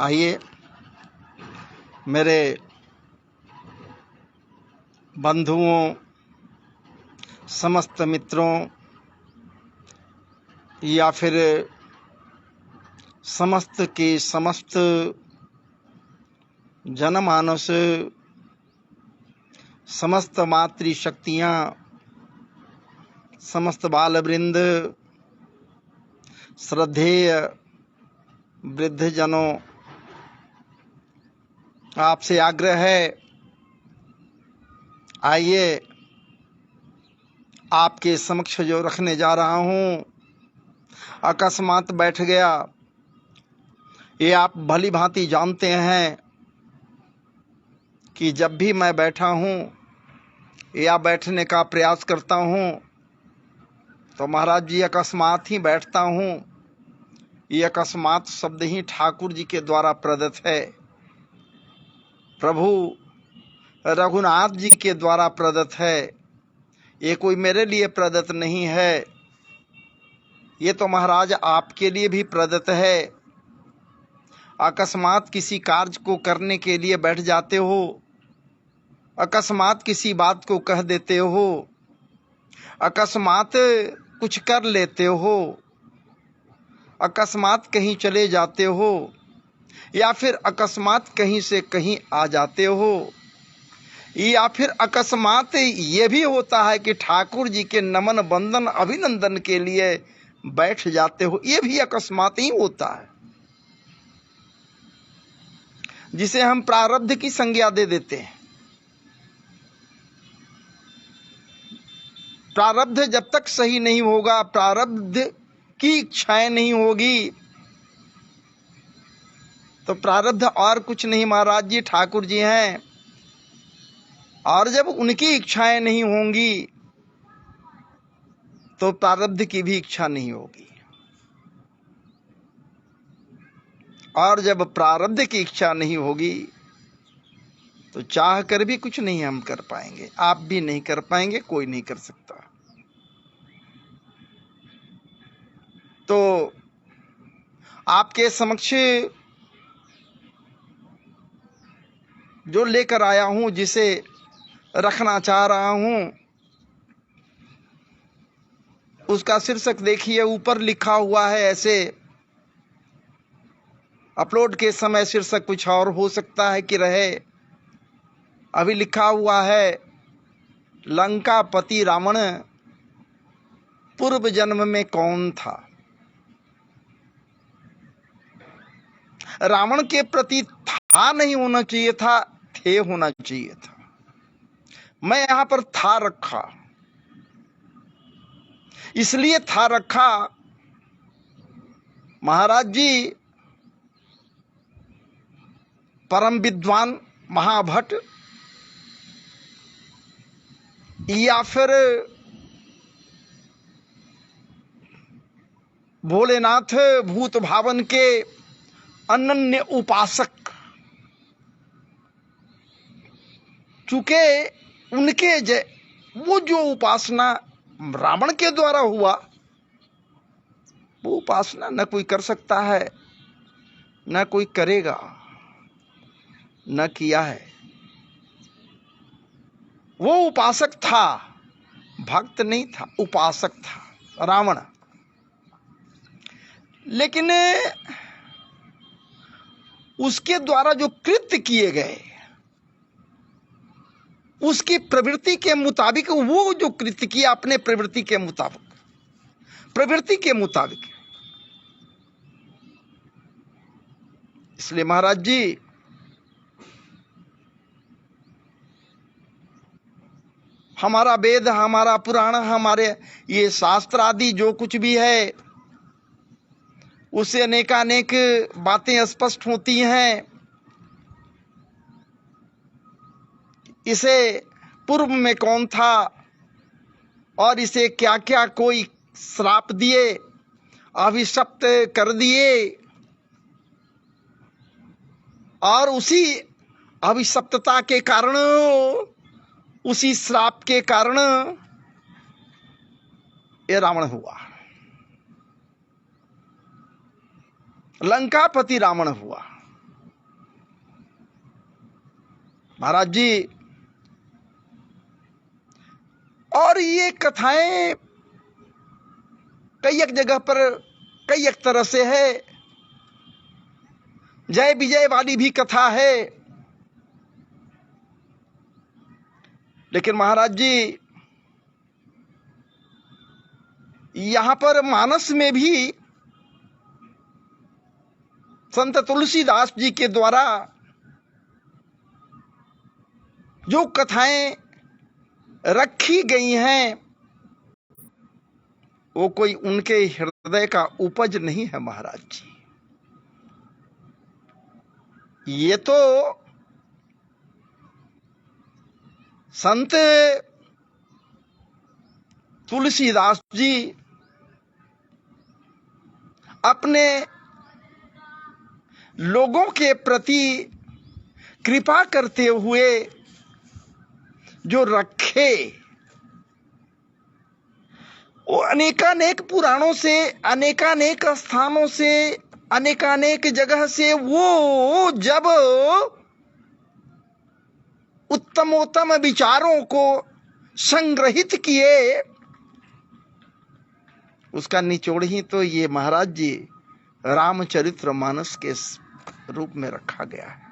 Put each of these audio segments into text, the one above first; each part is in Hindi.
आइए मेरे बंधुओं, समस्त मित्रों या फिर समस्त के समस्त जनमानस, समस्त मातृशक्तियाँ, समस्त बालवृंद, श्रद्धेय वृद्धजनों, आपसे आग्रह है, आइए आपके समक्ष जो रखने जा रहा हूँ अकस्मात बैठ गया। ये आप भली भांति जानते हैं कि जब भी मैं बैठा हूँ या बैठने का प्रयास करता हूँ तो महाराज जी अकस्मात ही बैठता हूँ। ये अकस्मात शब्द ही ठाकुर जी के द्वारा प्रदत्त है, प्रभु रघुनाथ जी के द्वारा प्रदत्त है। ये कोई मेरे लिए प्रदत्त नहीं है, ये तो महाराज आपके लिए भी प्रदत्त है। अकस्मात किसी कार्य को करने के लिए बैठ जाते हो, अकस्मात किसी बात को कह देते हो, अकस्मात कुछ कर लेते हो, अकस्मात कहीं चले जाते हो या फिर अकस्मात कहीं से कहीं आ जाते हो, या फिर अकस्मात ये भी होता है कि ठाकुर जी के नमन वंदन अभिनंदन के लिए बैठ जाते हो। ये भी अकस्मात ही होता है, जिसे हम प्रारब्ध की संज्ञा दे देते हैं। प्रारब्ध जब तक सही नहीं होगा, प्रारब्ध की इच्छाएं नहीं होगी, तो प्रारब्ध और कुछ नहीं महाराज जी ठाकुर जी हैं। और जब उनकी इच्छाएं नहीं होंगी तो प्रारब्ध की भी इच्छा नहीं होगी। और जब प्रारब्ध की इच्छा नहीं होगी तो चाह कर भी कुछ नहीं हम कर पाएंगे, आप भी नहीं कर पाएंगे, कोई नहीं कर सकता। तो आपके समक्ष जो लेकर आया हूं, जिसे रखना चाह रहा हूं, उसका शीर्षक देखिए, ऊपर लिखा हुआ है ऐसे। अपलोड के समय शीर्षक कुछ और हो सकता है कि रहे। अभी लिखा हुआ है, लंकापति रावण पूर्व जन्म में कौन था। रावण के प्रति था नहीं होना चाहिए था, थे होना चाहिए था। मैं यहां पर था रखा, इसलिए था रखा महाराज जी परम विद्वान महाभट्ट या फिर भोलेनाथ भूत भावन के अनन्य उपासक, चूंकि उनके वो जो उपासना रावण के द्वारा हुआ, वो उपासना न कोई कर सकता है, न कोई करेगा, न किया है। वो उपासक था, भक्त नहीं था, उपासक था रावण। लेकिन उसके द्वारा जो कृत्य किए गए, उसकी प्रवृत्ति के मुताबिक, वो जो कृत्य किया अपने प्रवृत्ति के मुताबिक, प्रवृत्ति के मुताबिक। इसलिए महाराज जी हमारा वेद, हमारा पुराण, हमारे ये शास्त्र आदि जो कुछ भी है, उससे अनेकानेक बातें स्पष्ट होती हैं। इसे पूर्व में कौन था और इसे क्या क्या कोई श्राप दिए, अभिशप्त कर दिए, और उसी अभिशप्तता के कारण, उसी श्राप के कारण ये रावण हुआ, लंकापति रावण हुआ। महाराज जी। और ये कथाएं कई एक जगह पर कई एक तरह से है। जय विजय वाली भी कथा है, लेकिन महाराज जी यहां पर मानस में भी संत तुलसीदास जी के द्वारा जो कथाएं रखी गई हैं वो कोई उनके हृदय का उपज नहीं है महाराज जी। ये तो संत तुलसीदास जी अपने लोगों के प्रति कृपा करते हुए जो रखे, वो अनेकानेक पुराणों से, अनेकानेक स्थानों से, अनेकानेक जगह से वो जब उत्तमोत्तम विचारों को संग्रहित किए, उसका निचोड़ ही तो ये महाराज जी रामचरितमानस के रूप में रखा गया है।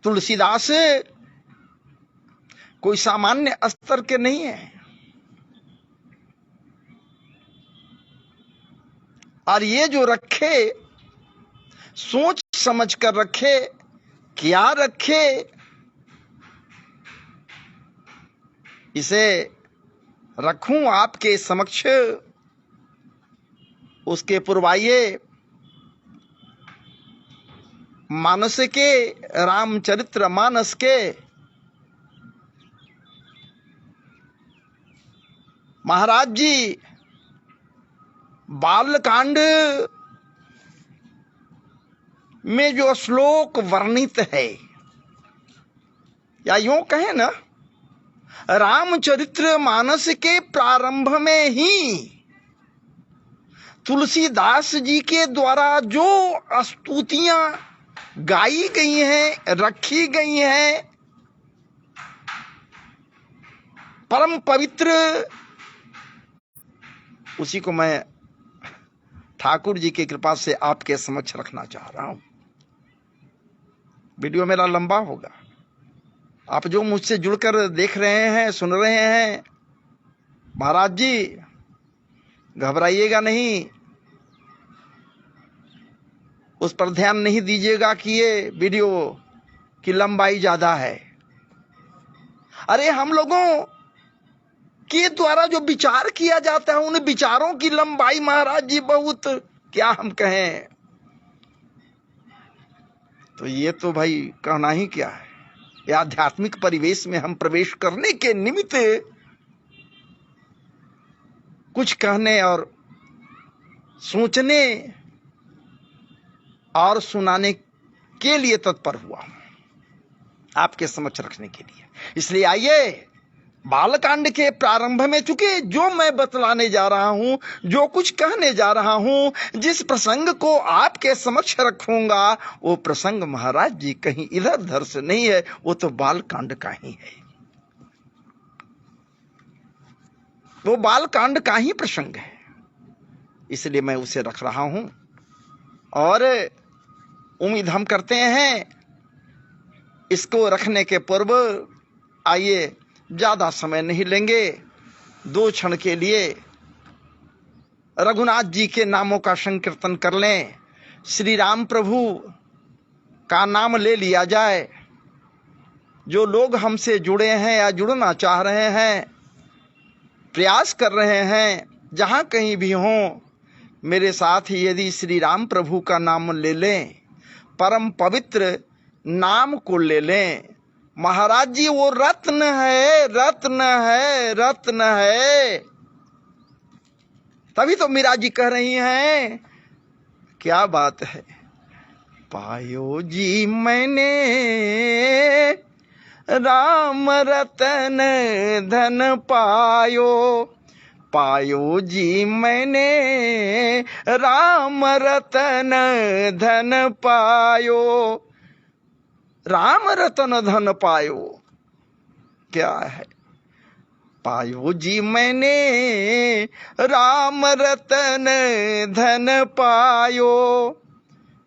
तुलसीदास कोई सामान्य स्तर के नहीं है, और ये जो रखे सोच समझ कर रखे, क्या रखे, इसे रखूं आपके समक्ष। उसके पूर्वाये मानस के, रामचरितमानस के महाराज जी बालकांड में जो श्लोक वर्णित है, या यूं कहें ना, रामचरितमानस के प्रारंभ में ही तुलसीदास जी के द्वारा जो स्तुतियां गाई गई हैं, रखी गई हैं, परम पवित्र, उसी को मैं ठाकुर जी की कृपा से आपके समक्ष रखना चाह रहा हूं। वीडियो मेरा लंबा होगा, आप जो मुझसे जुड़कर देख रहे हैं, सुन रहे हैं, महाराज जी घबराइएगा नहीं, उस पर ध्यान नहीं दीजिएगा कि ये वीडियो की लंबाई ज्यादा है। अरे हम लोगों के द्वारा जो विचार किया जाता है, उन विचारों की लंबाई महाराज जी बहुत, क्या हम कहें, तो ये तो भाई कहना ही क्या है। ये आध्यात्मिक परिवेश में हम प्रवेश करने के निमित्त कुछ कहने और सोचने और सुनाने के लिए तत्पर हुआ हूं, आपके समक्ष रखने के लिए। इसलिए आइए बालकांड के प्रारंभ में, चूंकि जो मैं बतलाने जा रहा हूं, जो कुछ कहने जा रहा हूं, जिस प्रसंग को आपके समक्ष रखूंगा, वो प्रसंग महाराज जी कहीं इधर उधर से नहीं है, वो तो बालकांड का ही है, वो बालकांड का ही प्रसंग है। इसलिए मैं उसे रख रहा हूं, और उम्मीद हम करते हैं इसको रखने के पूर्व आइए ज्यादा समय नहीं लेंगे, 2 क्षण के लिए रघुनाथ जी के नामों का संकीर्तन कर लें, श्री राम प्रभु का नाम ले लिया जाए। जो लोग हमसे जुड़े हैं या जुड़ना चाह रहे हैं, प्रयास कर रहे हैं, जहां कहीं भी हों, मेरे साथ ही यदि श्री राम प्रभु का नाम ले लें, परम पवित्र नाम को ले लें, महाराज जी वो रत्न है, रत्न है, रत्न है। तभी तो मीरा जी कह रही हैं, क्या बात है, पायो जी मैंने राम रतन धन पायो, पायो जी मैंने राम रतन धन पायो। राम रतन धन पायो क्या है? पायो जी मैंने राम रतन धन पायो।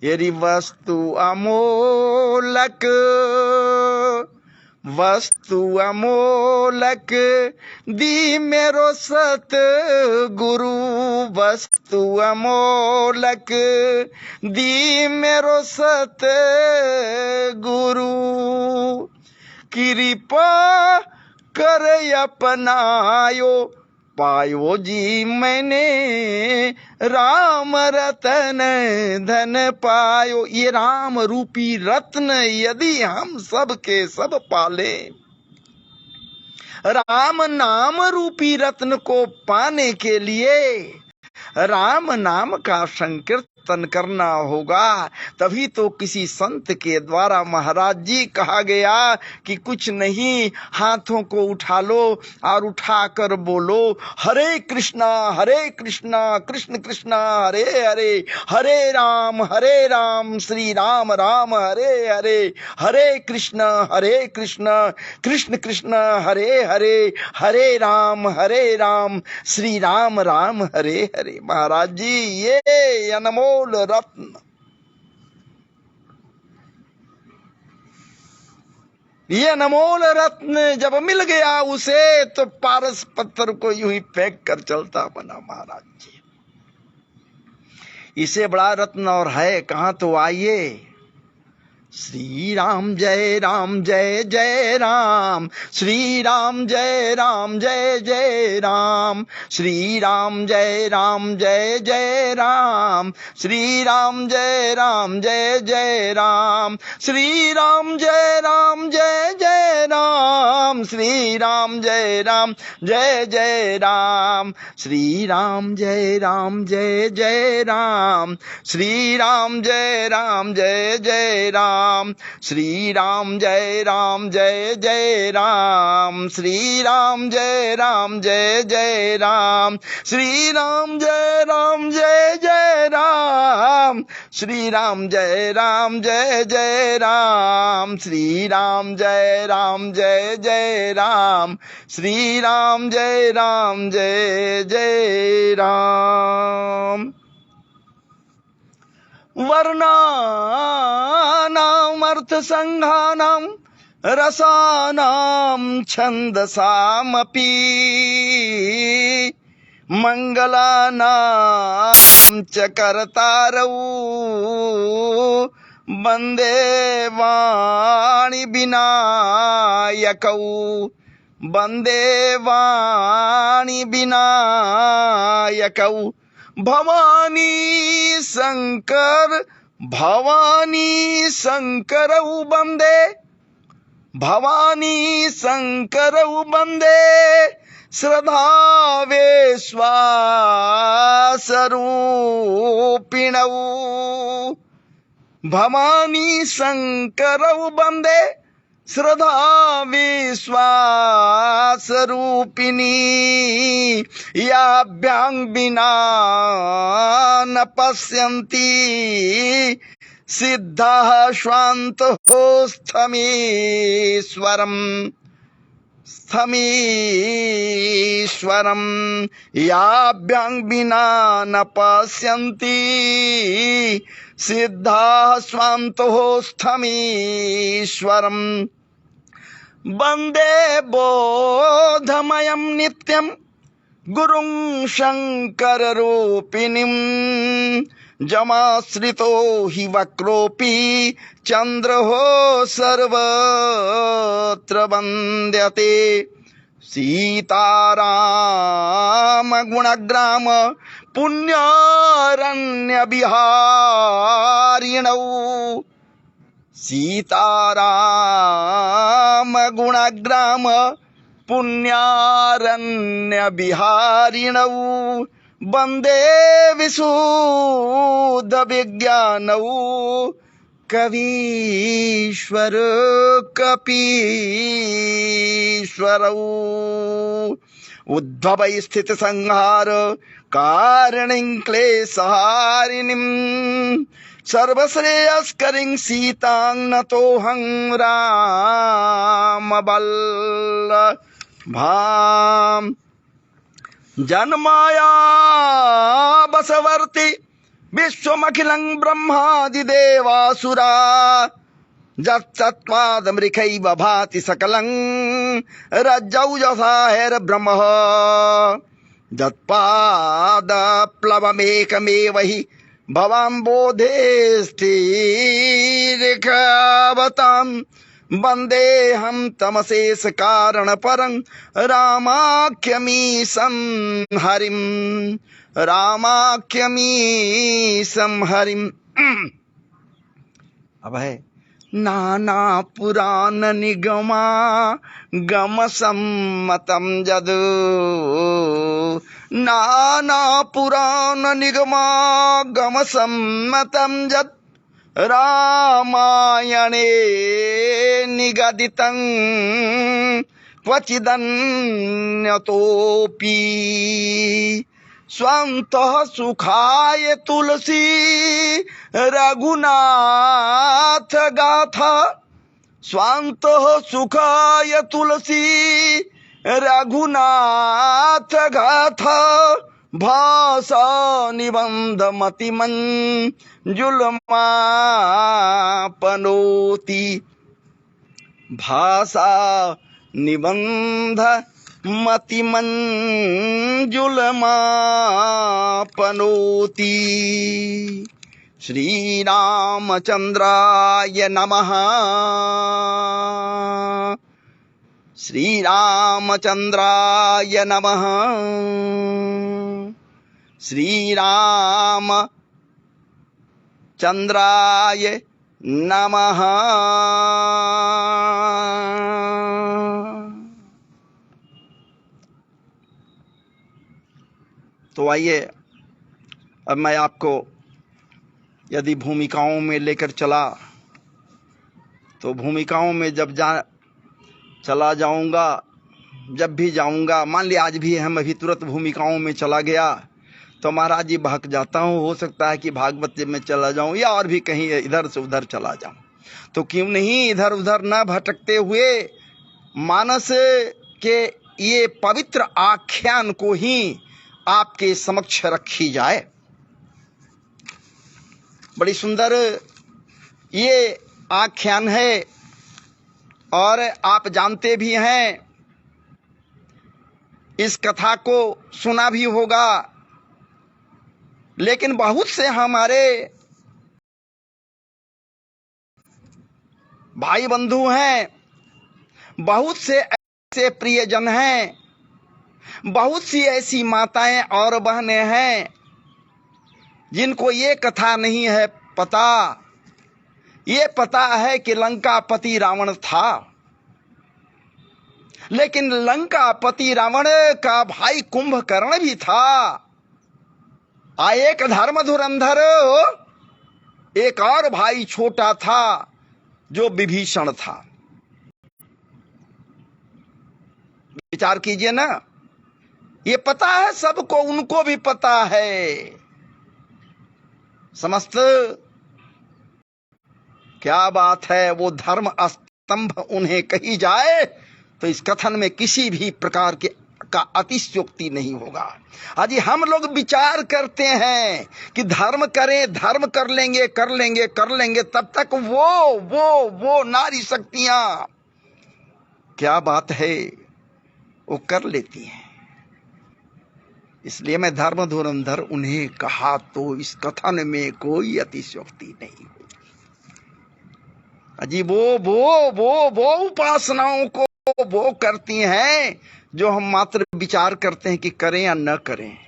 यदि वस्तु अमोलक, वस्तु अमोलक दी मेरो सत गुरु, वस्तु अमोलक दी मेरो सत गुरु। कृपा कर अपनायो, पायो जी मैंने राम रतन धन पायो। ये राम रूपी रत्न यदि हम सब के सब पाले, राम नाम रूपी रत्न को पाने के लिए राम नाम का संकीर्तन करना होगा। तभी तो किसी संत के द्वारा महाराज जी कहा गया कि कुछ नहीं, हाथों को उठा लो और उठाकर बोलो हरे कृष्णा कृष्ण कृष्ण हरे हरे, हरे राम श्री राम राम हरे हरे, हरे कृष्ण कृष्ण कृष्ण हरे हरे, हरे राम श्री राम राम हरे हरे। महाराज जी ये अनमोल रत्न, ये अनमोल रत्न जब मिल गया उसे तो पारस पत्थर को यूं ही फेंक कर चलता बना। महाराज जी इसे बड़ा रत्न और है कहां, तो आइए। श्री राम जय जय राम, श्री राम जय जय राम, श्री राम जय जय राम, श्री राम जय जय राम, श्री राम जय जय राम, श्री राम जय जय राम, श्री राम जय जय राम, श्री राम जय जय राम, श्री राम जय जय राम, श्री राम जय जय राम, श्री राम जय जय राम, श्री राम जय जय राम, श्री राम जय जय राम, श्री राम जय जय राम। वर्णानाम अर्थ संघानाम रसानाम छंदसामपि मंगलानाम च कर्तारौ वंदे वाणी विनायकौ, वंदे वाणी विनायकौ। भवानी शंकरौ वंदे, भवानी शंकरौ वंदे श्रद्धा विश्वासरूपिणौ, भवानी शंकरौ वंदे श्रद्धा विश्वासरूपिणी। याभ्यां विना न पश्यन्ति सिद्धः स्वान्तः स्थमीश्वरम्, याभ्यां विना न पश्यन्ति सिद्धः स्वान्तः स्थमीश्वरम्। वंदे बोधमयं नित्यं गुरुं शंकर रूपिणीं, जमाश्रितो हि वक्रोऽपि चंद्रो सर्वत्र वन्द्यते। सीताराम गुणग्राम पुण्यारण्य विहारिणौ, सीताराम गुणग्राम पुण्यारण्य विहारिणौ, वंदे विशुद्ध विज्ञानौ कवीश्वर कपीश्वरौ। उद्भव स्थित संहार कारणिं क्लेशहारिणीं सर्वश्रेयस्करीं सीतां नतोऽहं रामवल्लभाम् जन्माया बसवर्ति विश्वमखिलं ब्रह्मादिदेवासुरा जत्सत्पादमृखैव भाति सकलं रज्जौ यथाहैर्ब्रह्मः जत्पादप्लवमेकमेव हि भवाम्बोधेस्थिरिखावताम् वन्देऽहं तमशेष कारण परं रामाख्यमीशं हरिम्। अब है नाना पुराण निगमा गम सम्मतं यद् नाना पुराण निगमा गम सम्मतं यद् रामायणे निगदितं क्वचिदन्यतोऽपि स्वन्तः सुखाय तुलसी रघुनाथ गाथा स्वान्तः सुखाय तुलसी रघुनाथ गाथा भाषा निबंध मतिमंजुलमापनोति भाषा निबंध मतिमंजुलमापनोति। श्री रामचंद्राय नमः। श्री रामचंद्राय नमः। श्री रामचंद्राय नमः। तो आइए अब मैं आपको यदि भूमिकाओं में लेकर चला तो भूमिकाओं में जब चला जाऊंगा, जब भी जाऊंगा, मान लिया आज भी हम अभी तुरंत भूमिकाओं में चला गया तो महाराज जी बहक जाता हूँ। हो सकता है कि भागवत में चला जाऊं या और भी कहीं इधर से उधर चला जाऊं। तो क्यों नहीं इधर उधर न भटकते हुए मानस के ये पवित्र आख्यान को ही आपके समक्ष रखी जाए। बड़ी सुंदर ये आख्यान है और आप जानते भी हैं, इस कथा को सुना भी होगा, लेकिन बहुत से हमारे भाई बंधु हैं, बहुत से ऐसे प्रियजन हैं, बहुत सी ऐसी माताएं और बहनें हैं जिनको ये कथा नहीं है पता। ये पता है कि लंकापति रावण था, लेकिन लंकापति रावण का भाई कुंभकर्ण भी था। एक धर्म धुरंधर एक और भाई छोटा था जो विभीषण था। विचार कीजिए ना, ये पता है सबको, उनको भी पता है। समस्त क्या बात है, वो धर्म स्तंभ उन्हें कही जाए तो इस कथन में किसी भी प्रकार के का अतिशयोक्ति नहीं होगा। अजी हम लोग विचार करते हैं कि धर्म करें, धर्म कर लेंगे, तब तक वो नारी शक्तियां क्या बात है वो कर लेती हैं। इसलिए मैं धर्म धुरंधर उन्हें कहा तो इस कथन में कोई अतिशयोक्ति नहीं होगी। अजी वो उपासनाओं को वो करती हैं जो हम मात्र विचार करते हैं कि करें या न करें।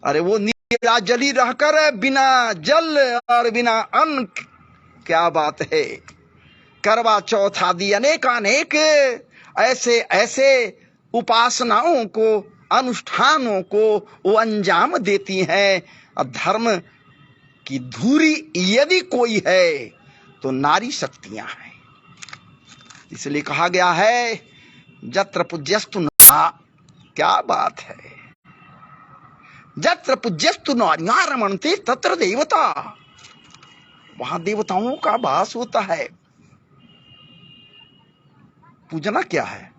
अरे वो निराजली रहकर बिना जल और बिना अन्न, क्या बात है, करवा चौथ आदि अनेकानेक ऐसे उपासनाओं को, अनुष्ठानों को वो अंजाम देती हैं। और धर्म की धुरी यदि कोई है तो नारी शक्तियां हैं। इसलिए कहा गया है जत्र पूज्यस्तु क्या बात है। जत्र पूज्यस्तु नार्या रमन्ते तत्र देवता, वहां देवताओं का वास होता है। पूजना क्या है?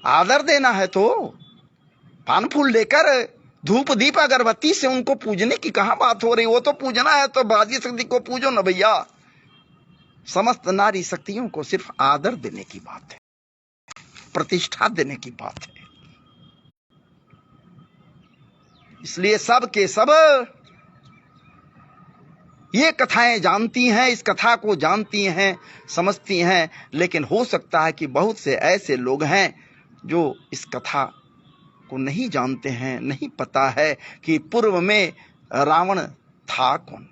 आदर देना है। तो पान फूल लेकर धूप दीप अगरबत्ती से उनको पूजने की कहां बात हो रही। वो तो पूजना है तो बाजी शक्ति को पूजो ना भैया। समस्त नारी शक्तियों को सिर्फ आदर देने की बात है, प्रतिष्ठा देने की बात है। इसलिए सब के सब ये कथाएं जानती हैं, इस कथा को जानती हैं, समझती हैं, लेकिन हो सकता है कि बहुत से ऐसे लोग हैं जो इस कथा को नहीं जानते हैं, नहीं पता है कि पूर्व में रावण था कौन।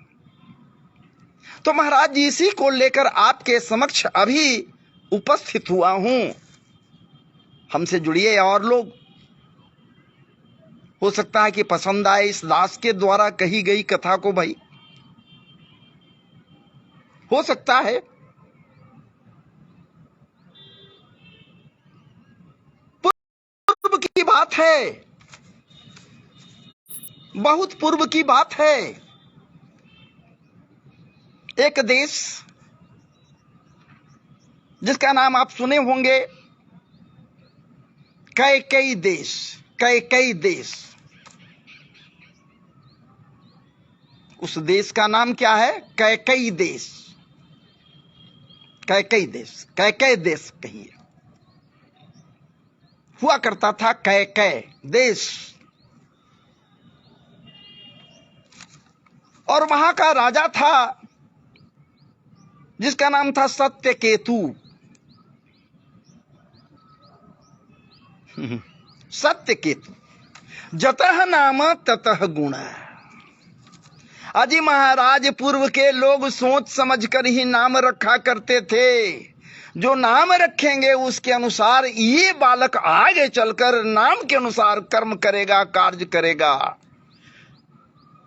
तो महाराज जी इसी को लेकर आपके समक्ष अभी उपस्थित हुआ हूं। हमसे जुड़िए और लोग, हो सकता है कि पसंद आए इस दास के द्वारा कही गई कथा को। भाई हो सकता है। पूर्व की बात है, बहुत पूर्व की बात है। एक देश जिसका नाम आप सुने होंगे, कैकेयी देश। कैकेयी देश, उस देश का नाम क्या है? कैकेयी देश। कैकेयी देश, कैकेय देश कहिए। हुआ करता था कैकेय देश, और वहां का राजा था जिसका नाम था सत्यकेतु। सत्यकेतु। जतः नाम ततः गुण। अजी महाराज पूर्व के लोग सोच समझकर ही नाम रखा करते थे। जो नाम रखेंगे उसके अनुसार ये बालक आगे चलकर नाम के अनुसार कर्म करेगा, कार्य करेगा।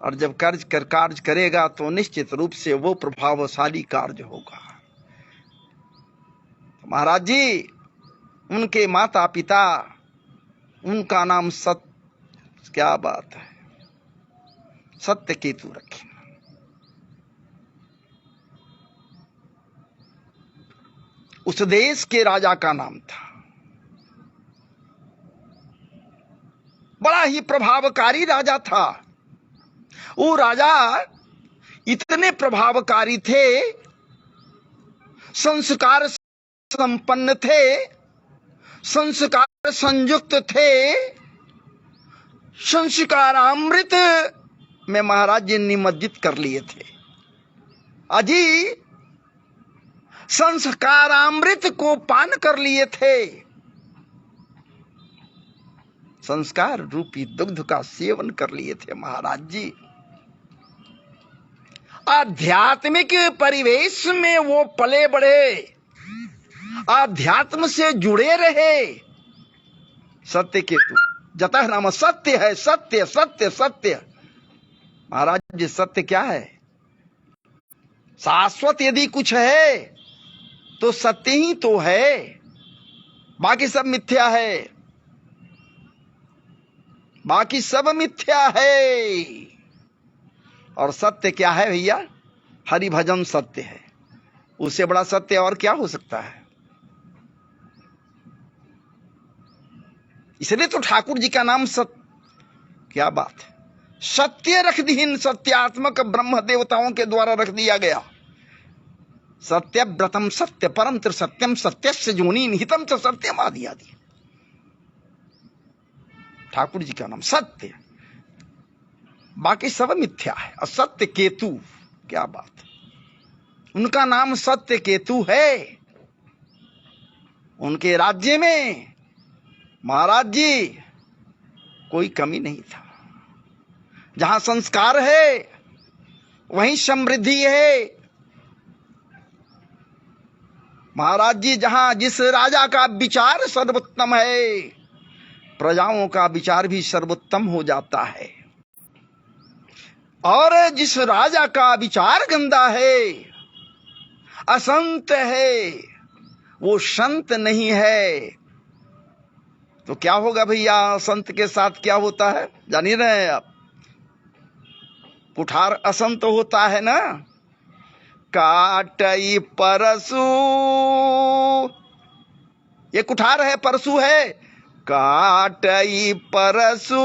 और जब कार्य करेगा तो निश्चित रूप से वो प्रभावशाली कार्य होगा। तो महाराज जी, उनके माता पिता, उनका नाम क्या बात है, सत्यकेतु रखे। उस देश के राजा का नाम था, बड़ा ही प्रभावकारी राजा था। वो राजा इतने प्रभावकारी थे, संस्कार संपन्न थे, संस्कार संयुक्त थे, संस्कारामृत में महाराज जी निमज्जित कर लिए थे। अजी संस्कारामृत को पान कर लिए थे। संस्कार रूपी दुग्ध का सेवन कर लिए थे महाराज जी। आध्यात्मिक परिवेश में वो पले बढ़े, आध्यात्म से जुड़े रहे। सत्यकेतु, जतः नाम सत्य है। सत्य सत्य सत्य। महाराज जी सत्य क्या है? शाश्वत यदि कुछ है तो सत्य ही तो है, बाकी सब मिथ्या है। बाकी सब मिथ्या है। और सत्य क्या है भैया? हरि भजन सत्य है। उससे बड़ा सत्य और क्या हो सकता है? इसलिए तो ठाकुर जी का नाम सत्य। क्या बात है। सत्य रख दीन, सत्यात्मक ब्रह्म देवताओं के द्वारा रख दिया गया। सत्य व्रतम सत्य परम त्रिसत्यम सत्यस्य जोनि निहितम च सत्यम आदि आदि। ठाकुर जी का नाम सत्य, बाकी सब मिथ्या है। असत्य केतु, क्या बात। उनका नाम सत्य केतु है। उनके राज्य में महाराज जी कोई कमी नहीं था। जहां संस्कार है वहीं समृद्धि है। महाराज जी जहां जिस राजा का विचार सर्वोत्तम है, प्रजाओं का विचार भी सर्वोत्तम हो जाता है। और जिस राजा का विचार गंदा है, असंत है, वो संत नहीं है। तो क्या होगा भैया, असंत के साथ क्या होता है जान ही रहे हैं आप। कुठार असंत होता है ना। काटई परसू, ये कुठार है, परसू है। काटई परसू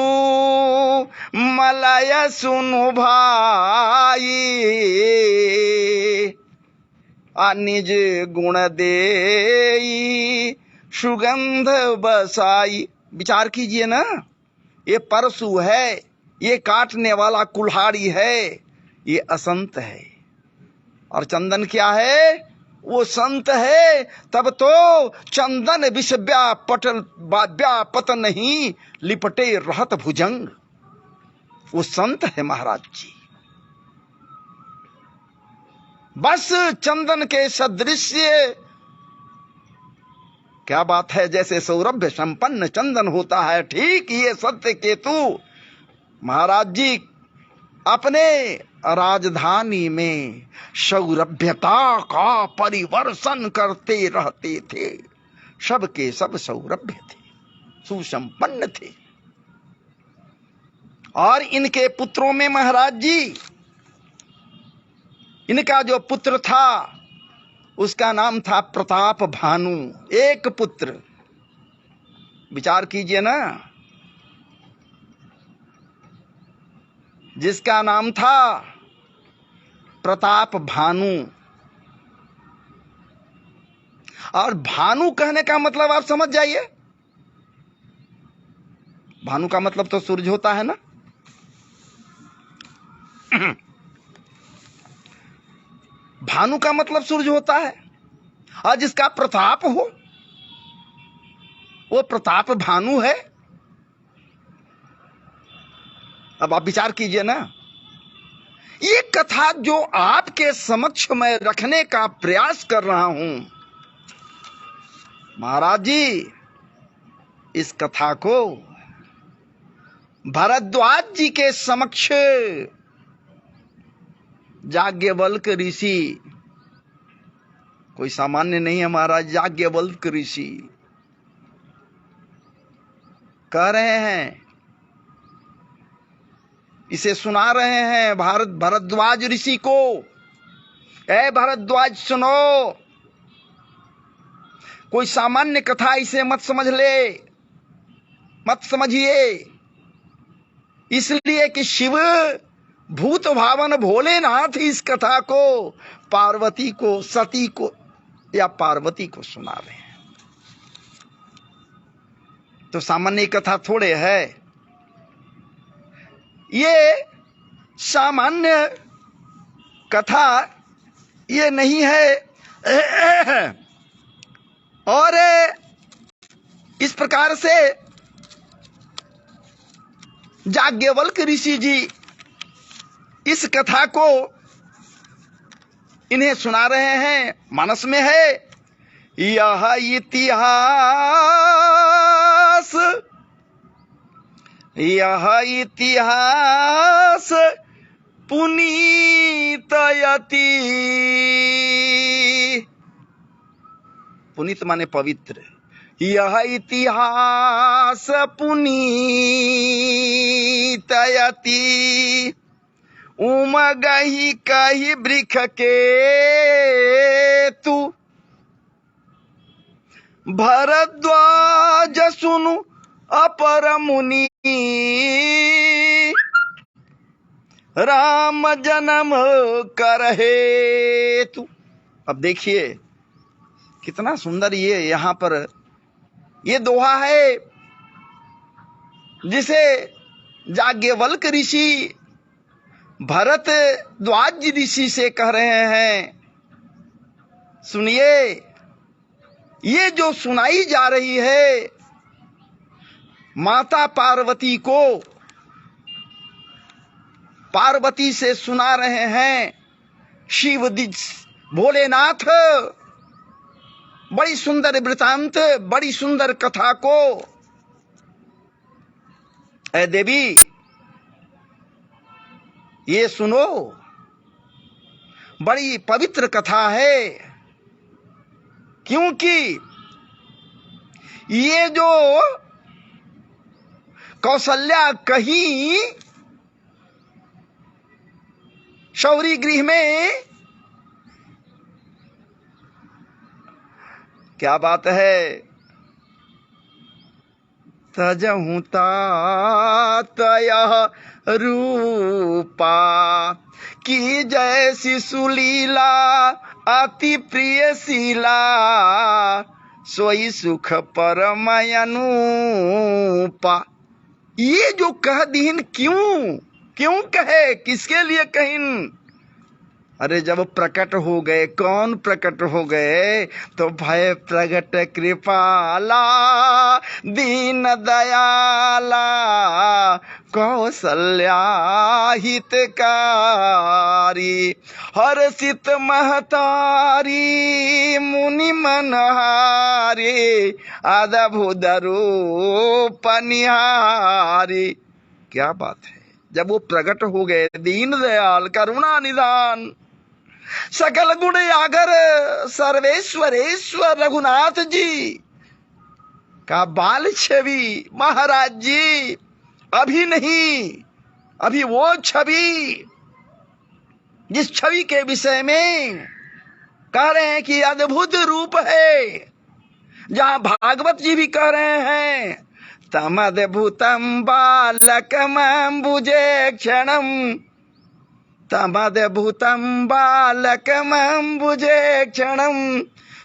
मलय सुनु भाई, निज गुण देई सुगंध बसाई। विचार कीजिए ना, ये परसू है, ये काटने वाला कुल्हाड़ी है, ये असंत है। और चंदन क्या है, वो संत है। तब तो चंदन विष व्यापत नहीं, लिपटे रहत भुजंग। वो संत है महाराज जी। बस चंदन के सदृश्य, क्या बात है, जैसे सौरभ्य संपन्न चंदन होता है, ठीक ये सत्य केतु महाराज जी अपने राजधानी में सौरभ्यता का परिवर्षण करते रहते थे। सबके सब सौरभ्य थे, सुसंपन्न थे। और इनके पुत्रों में महाराज जी, इनका जो पुत्र था उसका नाम था प्रताप भानु। एक पुत्र, विचार कीजिए ना, जिसका नाम था प्रताप भानु। और भानु कहने का मतलब आप समझ जाइए, भानु का मतलब तो सूरज होता है ना। भानु का मतलब सूरज होता है, और जिसका प्रताप हो वो प्रताप भानु है। अब आप विचार कीजिए ना, ये कथा जो आपके समक्ष मैं रखने का प्रयास कर रहा हूं महाराज जी, इस कथा को भरद्वाज जी के समक्ष याज्ञवल्क्य ऋषि, कोई सामान्य नहीं है महाराज, याज्ञवल्क्य ऋषि कह रहे हैं, इसे सुना रहे हैं भरद्वाज ऋषि को। ए भरद्वाज सुनो, कोई सामान्य कथा इसे मत समझ ले, मत समझिए, इसलिए कि शिव भूत भावन भोलेनाथ इस कथा को पार्वती को, सती को या पार्वती को सुना रहे हैं। तो सामान्य कथा थोड़े है, ये सामान्य कथा ये नहीं है। और इस प्रकार से याज्ञवल्क्य ऋषि जी इस कथा को इन्हें सुना रहे हैं। मानस में है, यह इतिहास, यह इतिहास पुनीतयति, पुनीत माने पवित्र, यह इतिहास पुनीतयति, उमगहि कहि वृक्ष के तू, भरद्वाज सुनु अपर मुनि, राम जन्म करहे तू। अब देखिए कितना सुंदर ये यहां पर ये दोहा है, जिसे याज्ञवल्क्य ऋषि भरद्वाज ऋषि से कह रहे हैं। सुनिए, ये जो सुनाई जा रही है माता पार्वती को, पार्वती से सुना रहे हैं शिव भोलेनाथ, बड़ी सुंदर वृतांत, बड़ी सुंदर कथा को। ऐ देवी ये सुनो, बड़ी पवित्र कथा है, क्योंकि ये जो कौशल्या कहीं शौरी गृह में, क्या बात है, तजहु तात रूपा की जैसी सुलीला अति प्रिय शीला सोई सुख परमय अनुपा। ये जो कह दीन क्यों कहे, किसके लिए कहिन? अरे जब प्रकट हो गए, कौन प्रकट हो गए? तो भय प्रगट कृपाला दीन दयाला कौशल्या हितकारी हर्षित महतारी मुनि मनहारी अद्भुत रूप निहारी। क्या बात है, जब वो प्रकट हो गए, दीन दयाल करुणा निधान सकल गुण आगर सर्वेश्वरेश्वर रघुनाथ जी का बाल छवि महाराज जी, अभी नहीं, अभी वो छवि जिस छवि के विषय में कह रहे हैं कि अद्भुत रूप है, जहां भागवत जी भी कह रहे हैं तमद्भुतम बालकमंबुजे क्षणम, तमद्भुतम बालकमंबुजे क्षणम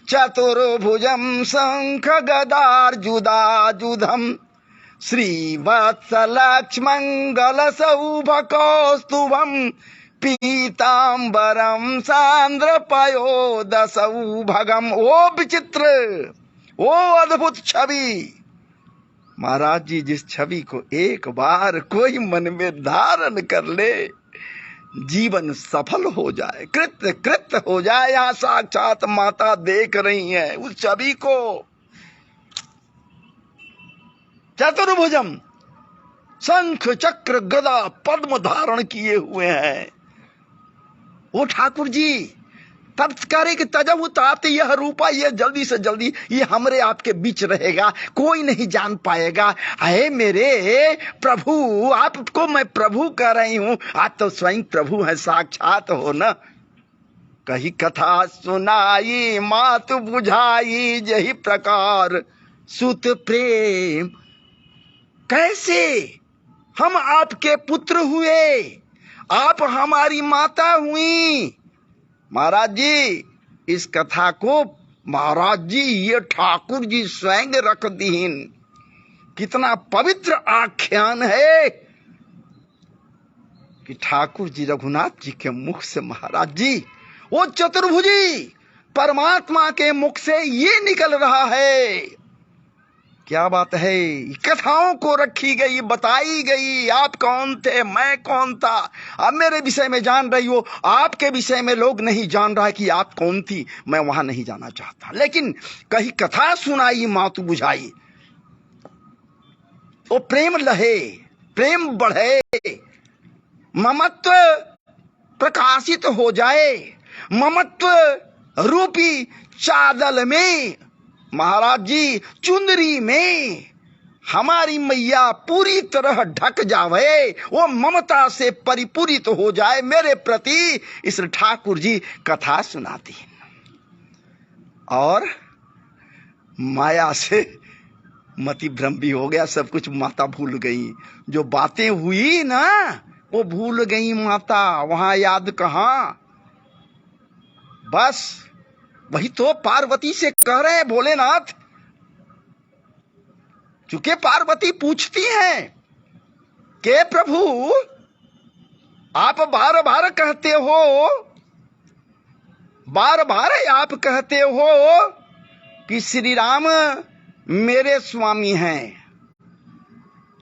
चतुर्भुजम शंख गदार्जुदाजुधम श्रीवत्सलक्ष्मंगल सौभकौस्तुभम पीतांबरम सांद्रपयोद सौभगम। ओ विचित्र, ओ अद्भुत छवि। महाराज जी जिस छवि को एक बार कोई मन में धारण कर ले, जीवन सफल हो जाए, कृत हो जाए। यहाँ साक्षात माता देख रही हैं उस छवि को। चतुर्भुजम, शंख चक्र गदा पद्म धारण किए हुए हैं वो ठाकुर जी। तब करे कि तजहु तात यह रूपा, यह जल्दी से जल्दी ये हमरे आपके बीच रहेगा, कोई नहीं जान पाएगा। अरे मेरे प्रभु, आपको मैं प्रभु कह रही हूं, आज तो स्वयं प्रभु है, साक्षात हो न। कही कथा सुनाई मात बुझाई जही प्रकार सुत प्रेम। कैसे हम आपके पुत्र हुए, आप हमारी माता हुई। महाराज जी इस कथा को महाराज जी ये ठाकुर जी स्वयं रख दीन। कितना पवित्र आख्यान है कि ठाकुर जी रघुनाथ जी के मुख से महाराज जी, वो चतुर्भुजी परमात्मा के मुख से ये निकल रहा है। क्या बात है, कथाओं को रखी गई, बताई गई। आप कौन थे, मैं कौन था। अब मेरे विषय में जान रही हो, आपके विषय में लोग नहीं जान रहा कि आप कौन थी। मैं वहां नहीं जाना चाहता, लेकिन कहीं कथा सुनाई मातु बुझाई, वो प्रेम लहे, प्रेम बढ़े, ममत्व प्रकाशित हो जाए। ममत्व रूपी चादल में महाराज जी, चुंदरी में हमारी मैया पूरी तरह ढक जावे, वो ममता से परिपूरित हो जाए मेरे प्रति। इस ठाकुर जी कथा सुनाती हैं और माया से मति भ्रम भी हो गया, सब कुछ माता भूल गई। जो बातें हुई ना वो भूल गई माता, वहां याद कहां। बस वही तो पार्वती से कह रहे हैं भोलेनाथ, चूंकि पार्वती पूछती हैं कि प्रभु आप बार बार कहते हो, बार बार आप कहते हो कि श्री राम मेरे स्वामी हैं,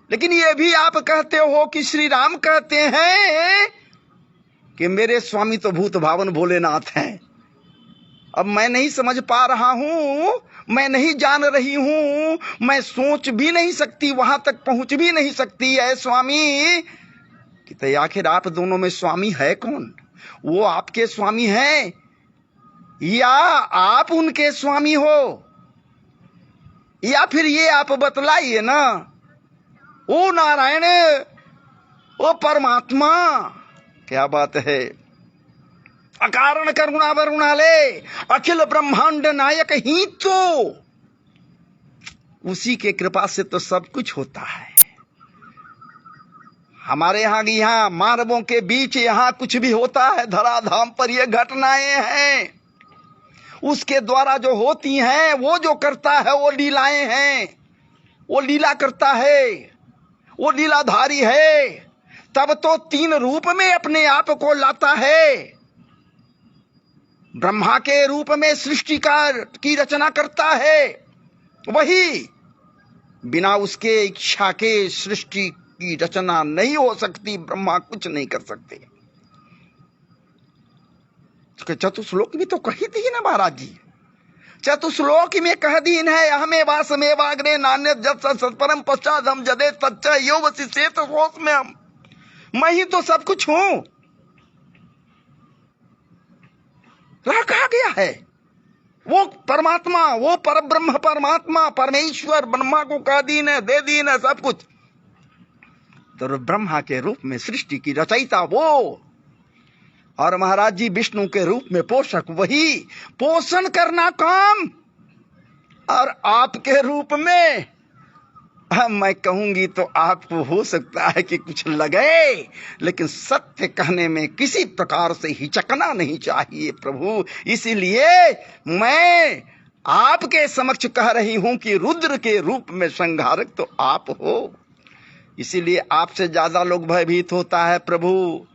लेकिन ये भी आप कहते हो कि श्री राम कहते हैं कि मेरे स्वामी तो भूत भावन भोलेनाथ हैं। अब मैं नहीं समझ पा रहा हूं, मैं नहीं जान रही हूं, मैं सोच भी नहीं सकती, वहां तक पहुंच भी नहीं सकती है स्वामी कि तो आखिर आप दोनों में स्वामी है कौन? वो आपके स्वामी हैं या आप उनके स्वामी हो? या फिर ये आप बतलाइए ना, ओ नारायण, ओ परमात्मा, क्या बात है। अकारण करुणा वरुणाले, अखिल ब्रह्मांड नायक ही तो, उसी के कृपा से तो सब कुछ होता है। हमारे यहाँ मानवों के बीच यहाँ कुछ भी होता है, धराधाम पर ये घटनाएं हैं, उसके द्वारा जो होती हैं, वो जो करता है वो लीलाएं हैं, वो लीला करता है, वो लीलाधारी है। तब तो 3 रूप में अपने आप को लाता है। ब्रह्मा के रूप में सृष्टि की रचना करता है, वही बिना उसके इच्छा के सृष्टि की रचना नहीं हो सकती। ब्रह्मा कुछ नहीं कर सकते। चतुश्लोक में तो कही थी ना महाराज जी, चतुश्लोक में कह दीन है, अहमे वासमे वाग्रे नान्य जत सत्परम पश्चात हम जदे तच्च यो वसिष्ठेत होश में हम, मैं ही तो सब कुछ हूं। कहा गया है वो परमात्मा, वो परब्रह्म परमात्मा परमेश्वर ब्रह्मा को कह दीन है, दे दीन है सब कुछ। तो ब्रह्मा के रूप में सृष्टि की रचयिता वो, और महाराज जी विष्णु के रूप में पोषक वही, पोषण करना काम। और आपके रूप में मैं कहूंगी तो आपको हो सकता है कि कुछ लगे, लेकिन सत्य कहने में किसी प्रकार से हिचकना नहीं चाहिए प्रभु। इसीलिए मैं आपके समक्ष कह रही हूं कि रुद्र के रूप में संहारक तो आप हो। इसीलिए आपसे ज्यादा लोग भयभीत होता है प्रभु,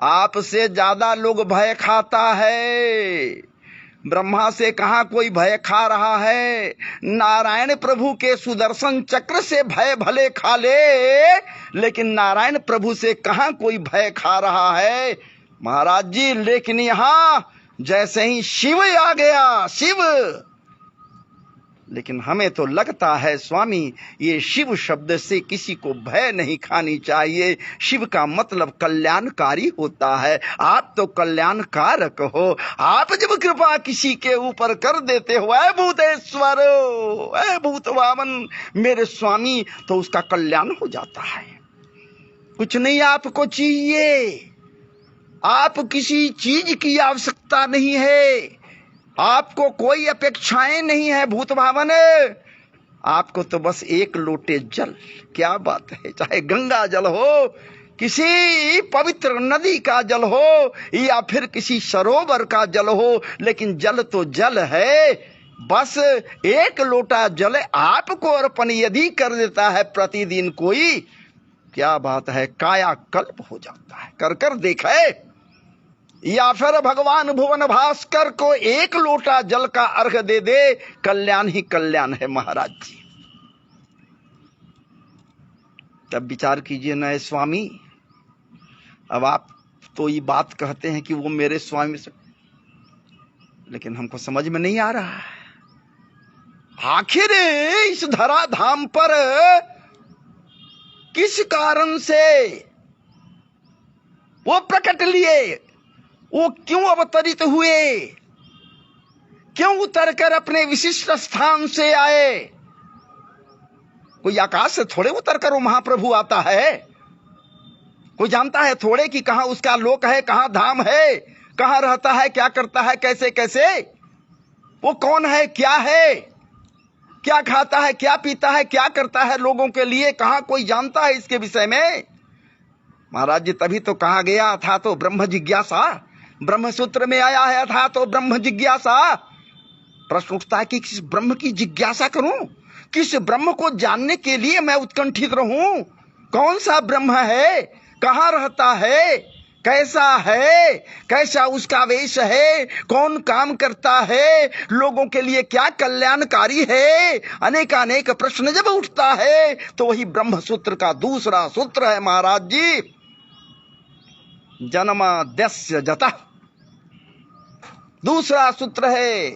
आपसे ज्यादा लोग भय खाता है। ब्रह्मा से कहां कोई भय खा रहा है, नारायण प्रभु के सुदर्शन चक्र से भय भले खा ले, लेकिन नारायण प्रभु से कहां कोई भय खा रहा है महाराज जी। लेकिन यहां जैसे ही शिव आ गया, शिव, लेकिन हमें तो लगता है स्वामी ये शिव शब्द से किसी को भय नहीं खानी चाहिए। शिव का मतलब कल्याणकारी होता है, आप तो कल्याणकारक हो। आप जब कृपा किसी के ऊपर कर देते हो, ऐ भूतेश्वर, ऐ भूत वामन मेरे स्वामी, तो उसका कल्याण हो जाता है। कुछ नहीं आपको चाहिए, आप किसी चीज की आवश्यकता नहीं है, आपको कोई अपेक्षाएं नहीं है भूत भावन, आपको तो बस एक लोटे जल, क्या बात है, चाहे गंगा जल हो, किसी पवित्र नदी का जल हो, या फिर किसी सरोवर का जल हो, लेकिन जल तो जल है। बस एक लोटा जल आपको अर्पण यदि कर देता है प्रतिदिन कोई, क्या बात है, कायाकल्प हो जाता है। कर कर देखे। या फिर भगवान भुवन भास्कर को एक लोटा जल का अर्घ दे दे, कल्याण ही कल्याण है महाराज जी। तब विचार कीजिए ना स्वामी, अब आप तो ये बात कहते हैं कि वो मेरे स्वामी से, लेकिन हमको समझ में नहीं आ रहा है आखिर इस धराधाम पर किस कारण से वो प्रकट लिए, वो क्यों अवतरित हुए, क्यों उतरकर अपने विशिष्ट स्थान से आए। कोई आकाश से थोड़े उतरकर वो महाप्रभु आता है, कोई जानता है थोड़े कि कहां उसका लोक है, कहां धाम है, कहां रहता है, क्या करता है, कैसे कैसे, वो कौन है, क्या है, क्या खाता है, क्या पीता है, क्या करता है लोगों के लिए, कहां कोई जानता है इसके विषय में। महाराज जी तभी तो कहा गया था तो ब्रह्म जिज्ञासा, ब्रह्म सूत्र में आया है था तो ब्रह्म जिज्ञासा। प्रश्न उठता है कि किस ब्रह्म की जिज्ञासा करूं, किस ब्रह्म को जानने के लिए मैं उत्कंठित रहूं, कौन सा ब्रह्म है, कहां रहता है, कैसा है, कैसा उसका वेश है, कौन काम करता है, लोगों के लिए क्या कल्याणकारी है, अनेक प्रश्न जब उठता है तो वही ब्रह्म सूत्र का दूसरा सूत्र है महाराज जी, जन्माद्यस्य जतः। दूसरा सूत्र है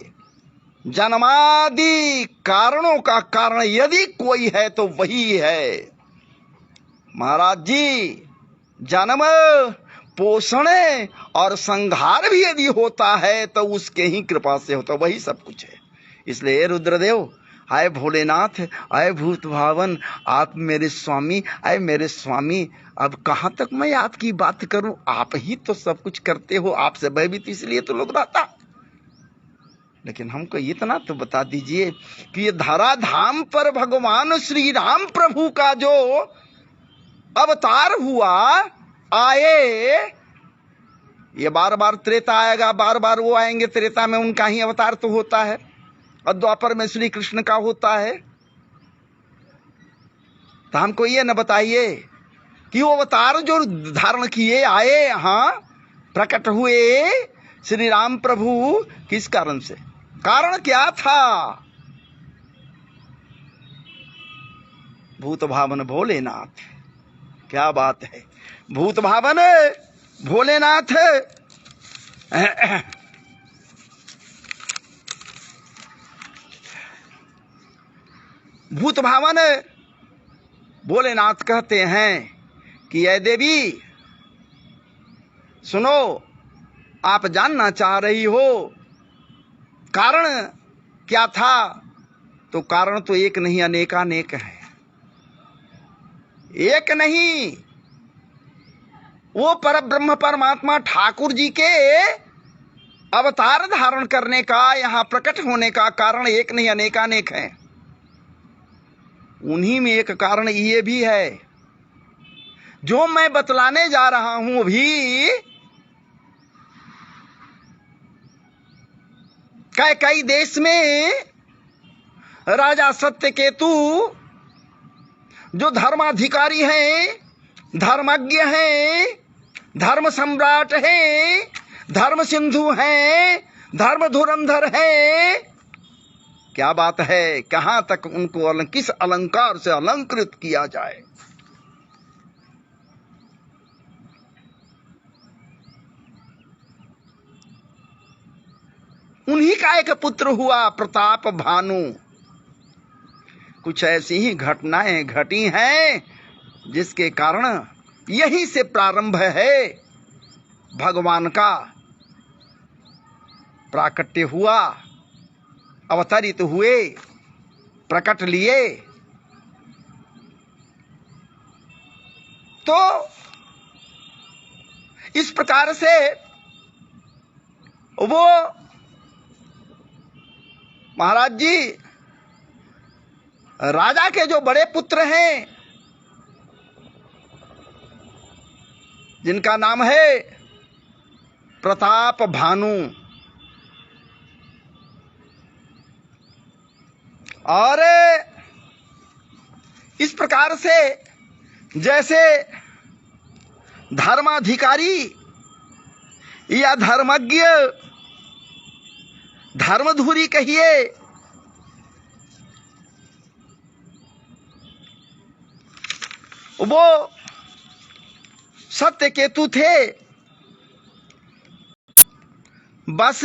जन्मादि कारणों का कारण यदि कोई है तो वही है महाराज जी। जन्म, पोषण और संहार भी यदि होता है तो उसके ही कृपा से होता, वही सब कुछ है। इसलिए रुद्रदेव आए भोलेनाथ, आए भूत भावन, आप मेरे स्वामी, आए मेरे स्वामी। अब कहाँ तक मैं आपकी बात करूं, आप ही तो सब कुछ करते हो, आपसे भयभीत इसलिए तो लोग रहता। लेकिन हमको इतना तो बता दीजिए कि ये धरा धाम पर भगवान श्री राम प्रभु का जो अवतार हुआ, आए, ये बार बार त्रेता आएगा, बार बार वो आएंगे, त्रेता में उनका ही अवतार तो होता है और द्वापर में श्री कृष्ण का होता है। तो हमको ये न बताइए कि वो अवतार जो धारण किए, आए यहाँ प्रकट हुए श्री राम प्रभु, किस कारण से, कारण क्या था? भूत भावन भोलेनाथ। क्या बात है, भूत भावन भोलेनाथ। भूत भावन भोलेनाथ कहते हैं कि ऐ देवी सुनो, आप जानना चाह रही हो कारण क्या था, तो कारण तो एक नहीं अनेकानेक है। एक नहीं, वो परब्रह्म परमात्मा ठाकुर जी के अवतार धारण करने का, यहां प्रकट होने का कारण एक नहीं अनेकानेक है। उन्हीं में एक कारण ये भी है जो मैं बतलाने जा रहा हूं अभी। कई देश में राजा सत्यकेतु जो धर्माधिकारी हैं, धर्मज्ञ हैं, धर्म सम्राट हैं, धर्म सिंधु हैं, धर्म धुरंधर हैं। क्या बात है, कहां तक उनको किस अलंकार से अलंकृत किया जाए। उन्हीं का एक पुत्र हुआ प्रताप भानु। कुछ ऐसी ही घटनाएं घटी हैं जिसके कारण यहीं से प्रारंभ है भगवान का प्राकट्य हुआ, अवतरित हुए, प्रकट लिए। तो इस प्रकार से वो महाराज जी राजा के जो बड़े पुत्र हैं, जिनका नाम है प्रताप भानु, और इस प्रकार से जैसे धर्माधिकारी या धर्मज्ञ, धर्मधुरी कहिए, वो सत्यकेतु थे। बस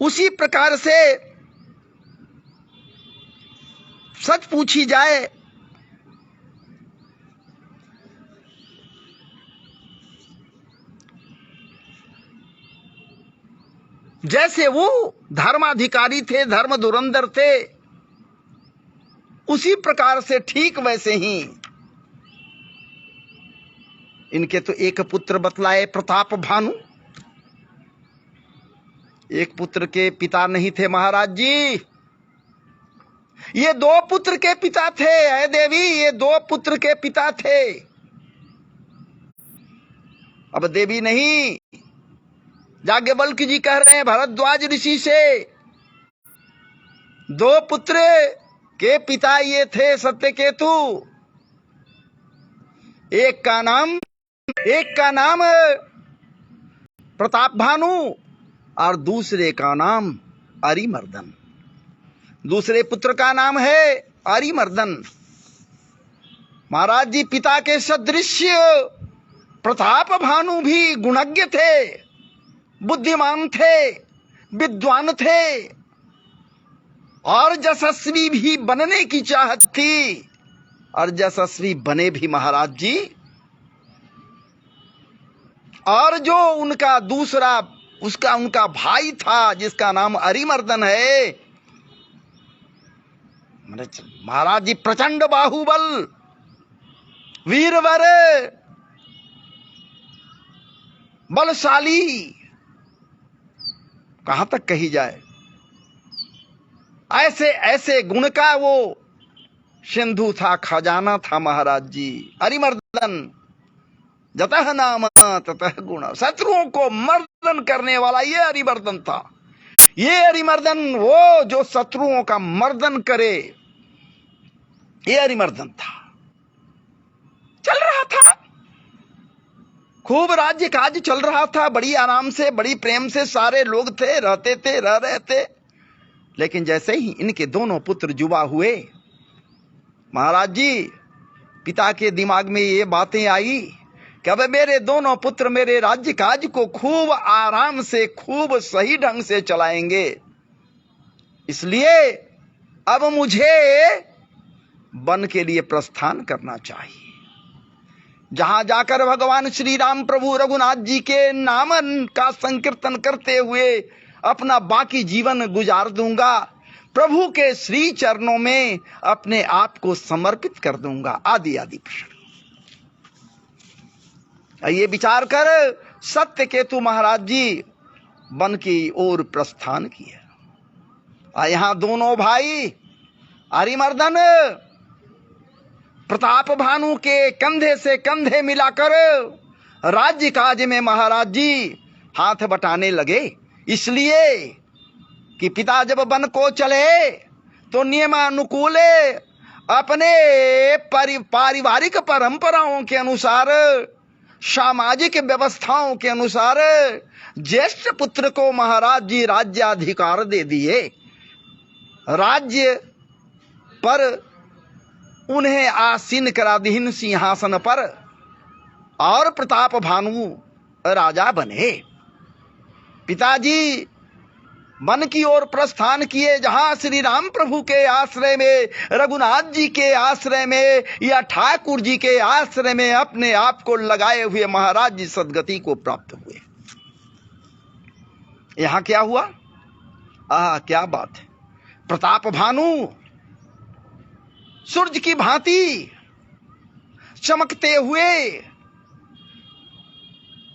उसी प्रकार से सच पूछी जाए जैसे वो धर्माधिकारी थे, धर्म धुरंधर थे, उसी प्रकार से ठीक वैसे ही इनके तो एक पुत्र बतलाए प्रताप भानु। एक पुत्र के पिता नहीं थे महाराज जी, ये दो पुत्र के पिता थे। ऐ देवी, ये दो पुत्र के पिता थे। अब देवी नहीं, याज्ञवल्क्य जी कह रहे हैं भरद्वाज ऋषि से, दो पुत्र के पिता ये थे सत्यकेतु। एक का नाम प्रताप भानु और दूसरे का नाम अरिमर्दन। दूसरे पुत्र का नाम है अरिमर्दन। महाराज जी पिता के सदृश प्रताप भानु भी गुणज्ञ थे, बुद्धिमान थे, विद्वान थे और यशस्वी भी बनने की चाहत थी, और यशस्वी बने भी महाराज जी। और जो उनका दूसरा उसका उनका भाई था जिसका नाम अरिमर्दन है। महाराज जी प्रचंड बाहुबल, वीरवर, बलशाली, कहां तक कही जाए। ऐसे ऐसे गुण का वो सिंधु था, खजाना था महाराज जी। अरिमर्दन जतः नाम ततः गुण, शत्रुओं को मर्दन करने वाला ये अरिमर्दन था। ये अरिमर्दन वो जो शत्रुओं का मर्दन करे, ये अरिमर्दन था। चल रहा था, खूब राज्य काज चल रहा था, बड़ी आराम से, बड़ी प्रेम से सारे लोग थे, रहते थे, रह रहे थे। लेकिन जैसे ही इनके दोनों पुत्र युवा हुए, महाराज जी पिता के दिमाग में ये बातें आई कि अब मेरे दोनों पुत्र मेरे राज्य काज को खूब आराम से, खूब सही ढंग से चलाएंगे, इसलिए अब मुझे वन के लिए प्रस्थान करना चाहिए। जहां जाकर भगवान श्री राम प्रभु रघुनाथ जी के नाम का संकीर्तन करते हुए अपना बाकी जीवन गुजार दूंगा, प्रभु के श्री चरणों में अपने आप को समर्पित कर दूंगा, आदि आदि प्रश्न। ये विचार कर सत्यकेतु महाराज जी वन की ओर प्रस्थान किया। यहां दोनों भाई अरिमर्दन प्रताप भानु के कंधे से कंधे मिलाकर राज्य काज में महाराज जी हाथ बटाने लगे। इसलिए कि पिता जब वन को चले तो नियमानुकूल अपने पारिवारिक परंपराओं के अनुसार, सामाजिक व्यवस्थाओं के अनुसार ज्येष्ठ पुत्र को महाराज जी राज्याधिकार दे दिए। राज्य पर उन्हें आसीन करा दीन सिंहासन पर, और प्रताप भानु राजा बने। पिताजी वन की ओर प्रस्थान किए, जहां श्री राम प्रभु के आश्रय में, रघुनाथ जी के आश्रय में या ठाकुर जी के आश्रय में अपने आप को लगाए हुए महाराज जी सदगति को प्राप्त हुए। यहां क्या हुआ? क्या बात है। प्रताप भानु सूरज की भांति चमकते हुए,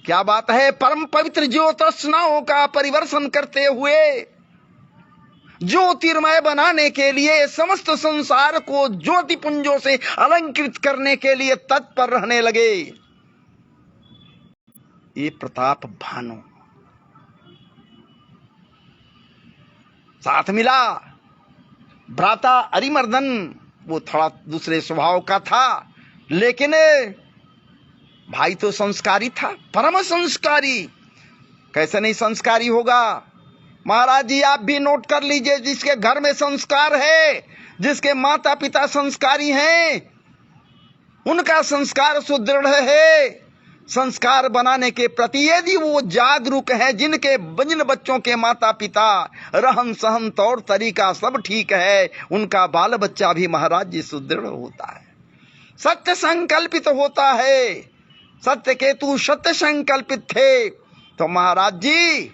क्या बात है, परम पवित्र ज्योतिष्णाओं का परिवर्तन करते हुए ज्योतिर्मय बनाने के लिए, समस्त संसार को ज्योतिपुंजों से अलंकृत करने के लिए तत्पर रहने लगे। ये प्रताप भानु साथ मिला भ्राता अरिमर्दन, वो थोड़ा दूसरे स्वभाव का था, लेकिन भाई तो संस्कारी था, परम संस्कारी। कैसे नहीं संस्कारी होगा महाराज जी, आप भी नोट कर लीजिए। जिसके घर में संस्कार है, जिसके माता पिता संस्कारी हैं, उनका संस्कार सुदृढ़ है। संस्कार बनाने के प्रति यदि वो जागरूक है, जिन बच्चों के माता पिता रहन सहन तौर तरीका सब ठीक है, उनका बाल बच्चा भी महाराज जी सुदृढ़ होता है, सत्य संकल्पित होता है। सत्यकेतु सत्य संकल्पित थे, तो महाराज जी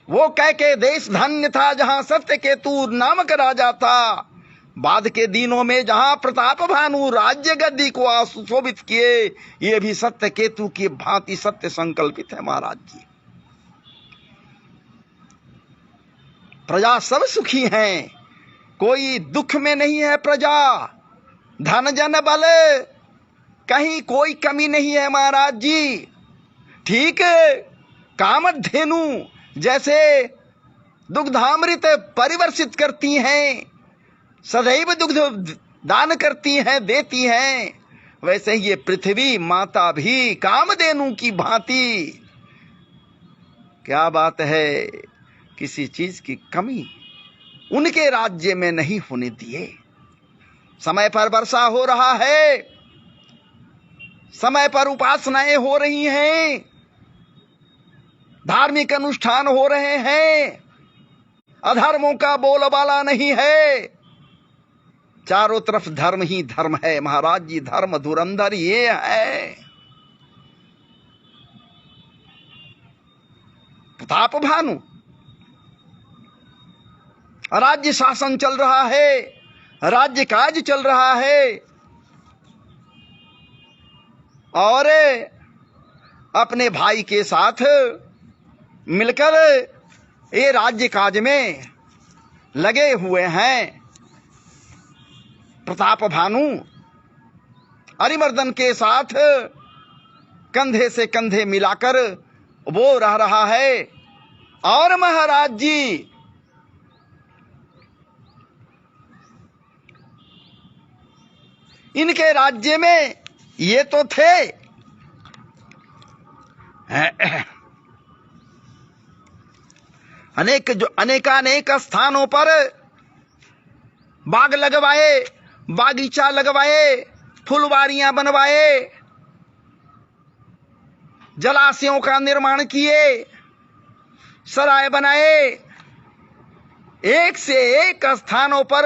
वो कह के देश धन्य था जहां सत्यकेतु नामक राजा था। बाद के दिनों में जहां प्रताप भानु राज्य गद्दी को सुशोभित किए, ये भी सत्यकेतु की भांति सत्य संकल्पित है महाराज जी। प्रजा सब सुखी हैं, कोई दुख में नहीं है प्रजा। धन जन बल कहीं कोई कमी नहीं है महाराज जी। ठीक कामधेनु जैसे दुग्धामृत परिवर्षित करती हैं, सदैव दुग्ध दान करती हैं, देती हैं, वैसे ही ये पृथ्वी माता भी कामधेनु की भांति, क्या बात है, किसी चीज की कमी उनके राज्य में नहीं होने दिए। समय पर वर्षा हो रहा है, समय पर उपासनाएं हो रही हैं, धार्मिक अनुष्ठान हो रहे हैं, अधर्मों का बोलबाला नहीं है, चारों तरफ धर्म ही धर्म है महाराज जी। धर्म धुरंधर ये है। प्रताप भानु। राज्य शासन चल रहा है, राज्य काज चल रहा है, और अपने भाई के साथ मिलकर ये राज्य काज में लगे हुए हैं। प्रताप भानु अरिमर्दन के साथ कंधे से कंधे मिलाकर वो रह रहा है। और महाराज जी इनके राज्य में ये तो थे अनेकानेक स्थानों पर बाग लगवाए, बागीचा लगवाए, फुलवारियां बनवाए, जलाशयों का निर्माण किए, सराय बनाए। एक से एक स्थानों पर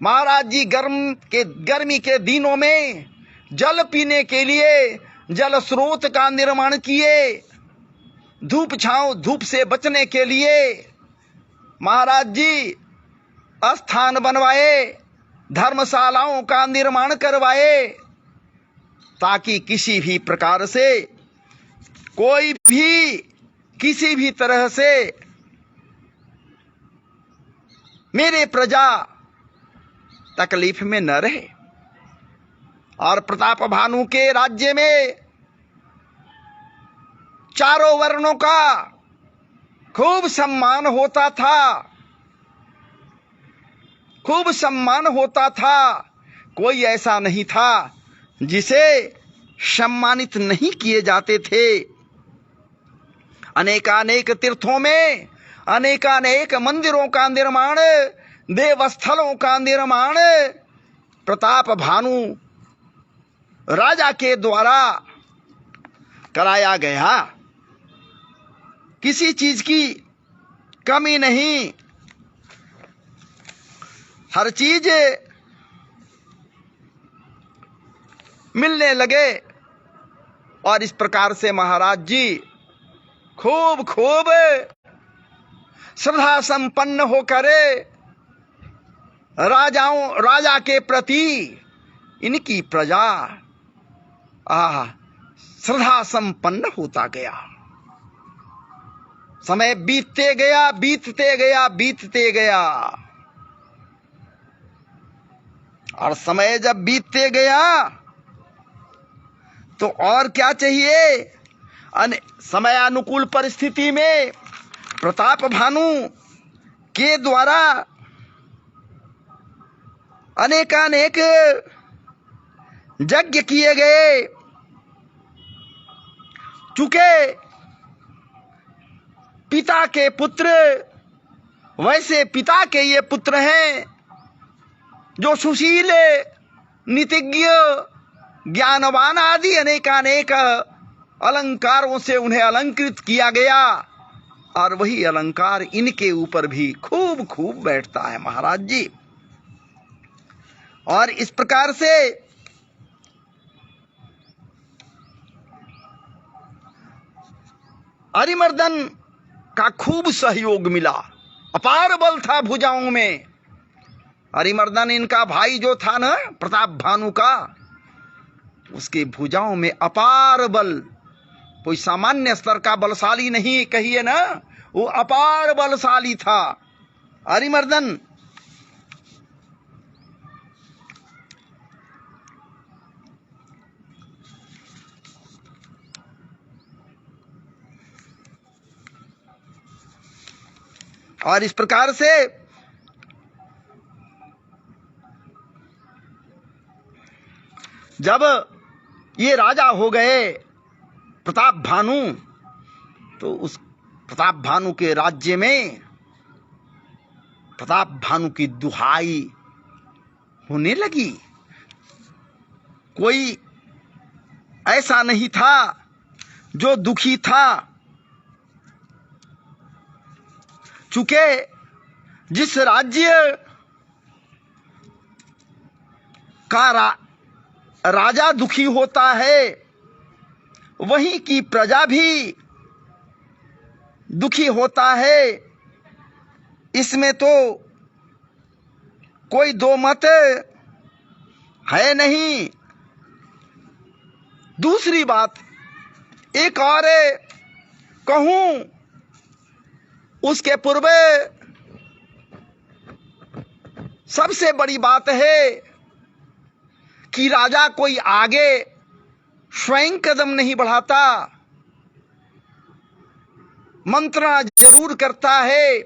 महाराज जी गर्मी के दिनों में जल पीने के लिए जल स्रोत का निर्माण किए, धूप से बचने के लिए महाराज जी स्थान बनवाए, धर्मशालाओं का निर्माण करवाए, ताकि किसी भी प्रकार से कोई भी किसी भी तरह से मेरे प्रजा तकलीफ में न रहे। और प्रताप भानु के राज्य में चारों वर्णों का खूब सम्मान होता था, खूब सम्मान होता था। कोई ऐसा नहीं था जिसे सम्मानित नहीं किए जाते थे। अनेकानेक तीर्थों में अनेकानेक मंदिरों का निर्माण, देवस्थलों का निर्माण प्रताप भानु राजा के द्वारा कराया गया। किसी चीज की कमी नहीं, हर चीज मिलने लगे। और इस प्रकार से महाराज जी खूब श्रद्धा संपन्न होकर राजा के प्रति इनकी प्रजा श्रद्धा संपन्न होता गया। समय बीतते गया और समय जब बीतते गया तो और क्या चाहिए। समय अनुकूल परिस्थिति में प्रताप भानु के द्वारा अनेकानेक यज्ञ किए गए। चूंकि पिता के पुत्र वैसे पिता के ये पुत्र हैं जो सुशील, नीतिज्ञ, ज्ञानवान आदि अनेकानेक अलंकारों से उन्हें अलंकृत किया गया। और वही अलंकार इनके ऊपर भी खूब बैठता है महाराज जी। और इस प्रकार से अरिमर्दन का खूब सहयोग मिला, अपार बल था भुजाओं में। अरिमर्दन इनका भाई जो था ना प्रताप भानु का, उसके भुजाओं में अपार बल, कोई सामान्य स्तर का बलशाली नहीं कहिए ना, वो अपार बलशाली था अरिमर्दन। और इस प्रकार से जब ये राजा हो गए प्रताप भानु, तो उस प्रताप भानु के राज्य में प्रताप भानु की दुहाई होने लगी। कोई ऐसा नहीं था जो दुखी था। चूंकि जिस राज्य का राजा दुखी होता है, वहीं की प्रजा भी दुखी होता है, इसमें तो कोई दो मत है नहीं। दूसरी बात एक और कहूं, उसके पूर्व सबसे बड़ी बात है कि राजा कोई आगे स्वयं कदम नहीं बढ़ाता, मंत्रणा जरूर करता है।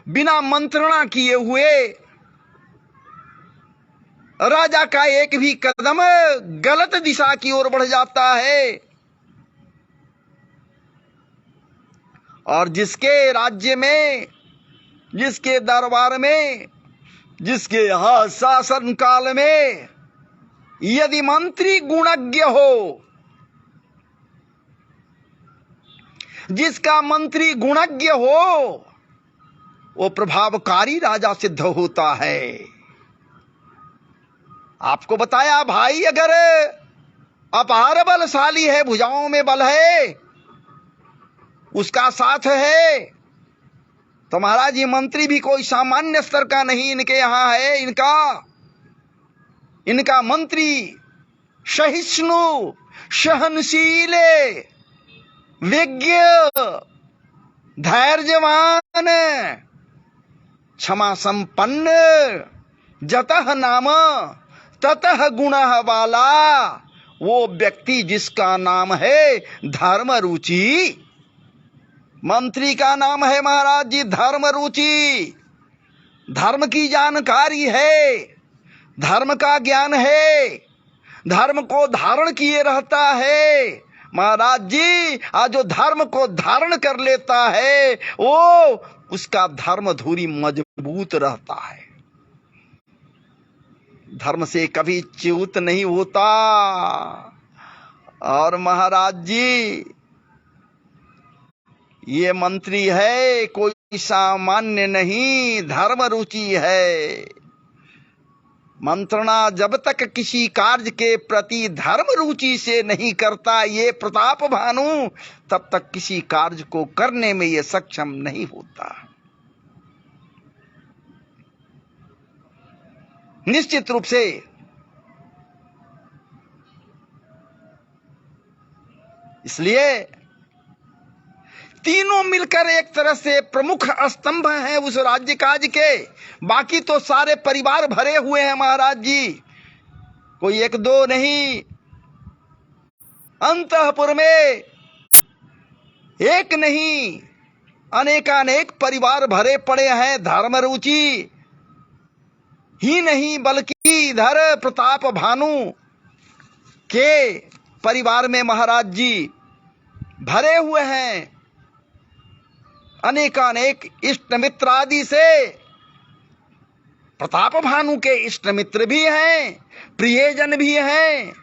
बिना मंत्रणा किए हुए राजा का एक भी कदम गलत दिशा की ओर बढ़ जाता है। और जिसके राज्य में, जिसके दरबार में, जिसके यहां शासन काल में यदि मंत्री गुणज्ञ हो, जिसका मंत्री गुणज्ञ हो, वो प्रभावकारी राजा सिद्ध होता है। आपको बताया भाई, अगर अपार बलशाली है, भुजाओं में बल है, उसका साथ है, तो महाराज ये मंत्री भी कोई सामान्य स्तर का नहीं इनके यहां है। इनका मंत्री सहिष्णु, सहनशील, विज्ञ, धैर्यवान, क्षमा संपन्न, जतः नाम ततः गुणः वाला वो व्यक्ति जिसका नाम है धर्म रुचि। मंत्री का नाम है महाराज जी धर्म रुचि। धर्म की जानकारी है, धर्म का ज्ञान है, धर्म को धारण किए रहता है। महाराज जी आज जो धर्म को धारण कर लेता है वो उसका धर्म धुरी मजबूत रहता है, धर्म से कभी च्युत नहीं होता। और महाराज जी ये मंत्री है कोई सामान्य नहीं, धर्म रुचि है। मंत्रणा जब तक किसी कार्य के प्रति धर्म रुचि से नहीं करता ये प्रताप भानु, तब तक किसी कार्य को करने में ये सक्षम नहीं होता। निश्चित रूप से इसलिए तीनों मिलकर एक तरह से प्रमुख स्तंभ हैं उस राज्य काज के। बाकी तो सारे परिवार भरे हुए हैं महाराज जी, कोई एक दो नहीं। अंतःपुर में एक नहीं अनेकानेक परिवार भरे पड़े हैं। धर्म रुचि ही नहीं बल्कि इधर प्रताप भानु के परिवार में महाराज जी भरे हुए हैं। अनेकानेक इष्ट मित्र आदि से प्रताप भानु के इष्ट मित्र भी हैं, प्रियजन भी हैं।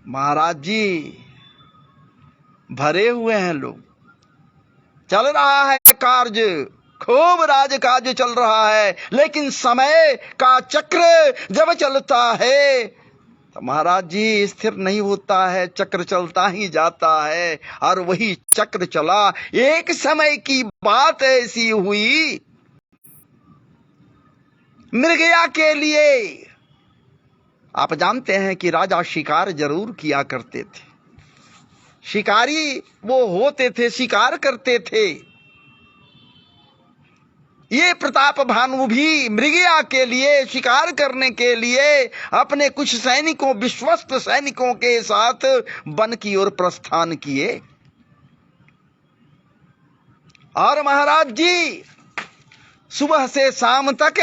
महाराज जी भरे हुए हैं लोग। चल रहा है कार्य, खूब राजकाज चल रहा है, लेकिन समय का चक्र जब चलता है तो महाराज जी स्थिर नहीं होता है, चक्र चलता ही जाता है। और वही चक्र चला। एक समय की बात ऐसी हुई, मृगया के लिए आप जानते हैं कि राजा शिकार जरूर किया करते थे, शिकारी वो होते थे, शिकार करते थे। ये प्रताप भानु भी मृगया के लिए, शिकार करने के लिए अपने कुछ सैनिकों, विश्वस्त सैनिकों के साथ वन की ओर प्रस्थान किए। और महाराज जी सुबह से शाम तक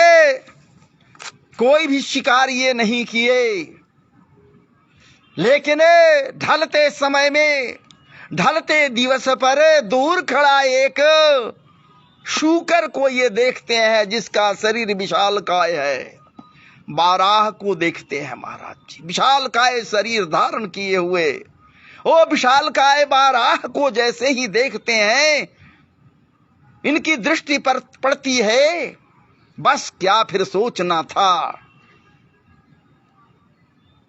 कोई भी शिकार ये नहीं किए, लेकिन ढलते समय में, ढलते दिवस पर दूर खड़ा एक शूकर को ये देखते हैं जिसका शरीर विशालकाय है। बाराह को देखते हैं महाराज जी, विशालकाय शरीर धारण किए हुए। ओ विशालकाय बाराह को जैसे ही देखते हैं इनकी दृष्टि पर पड़ती है, बस क्या फिर सोचना था।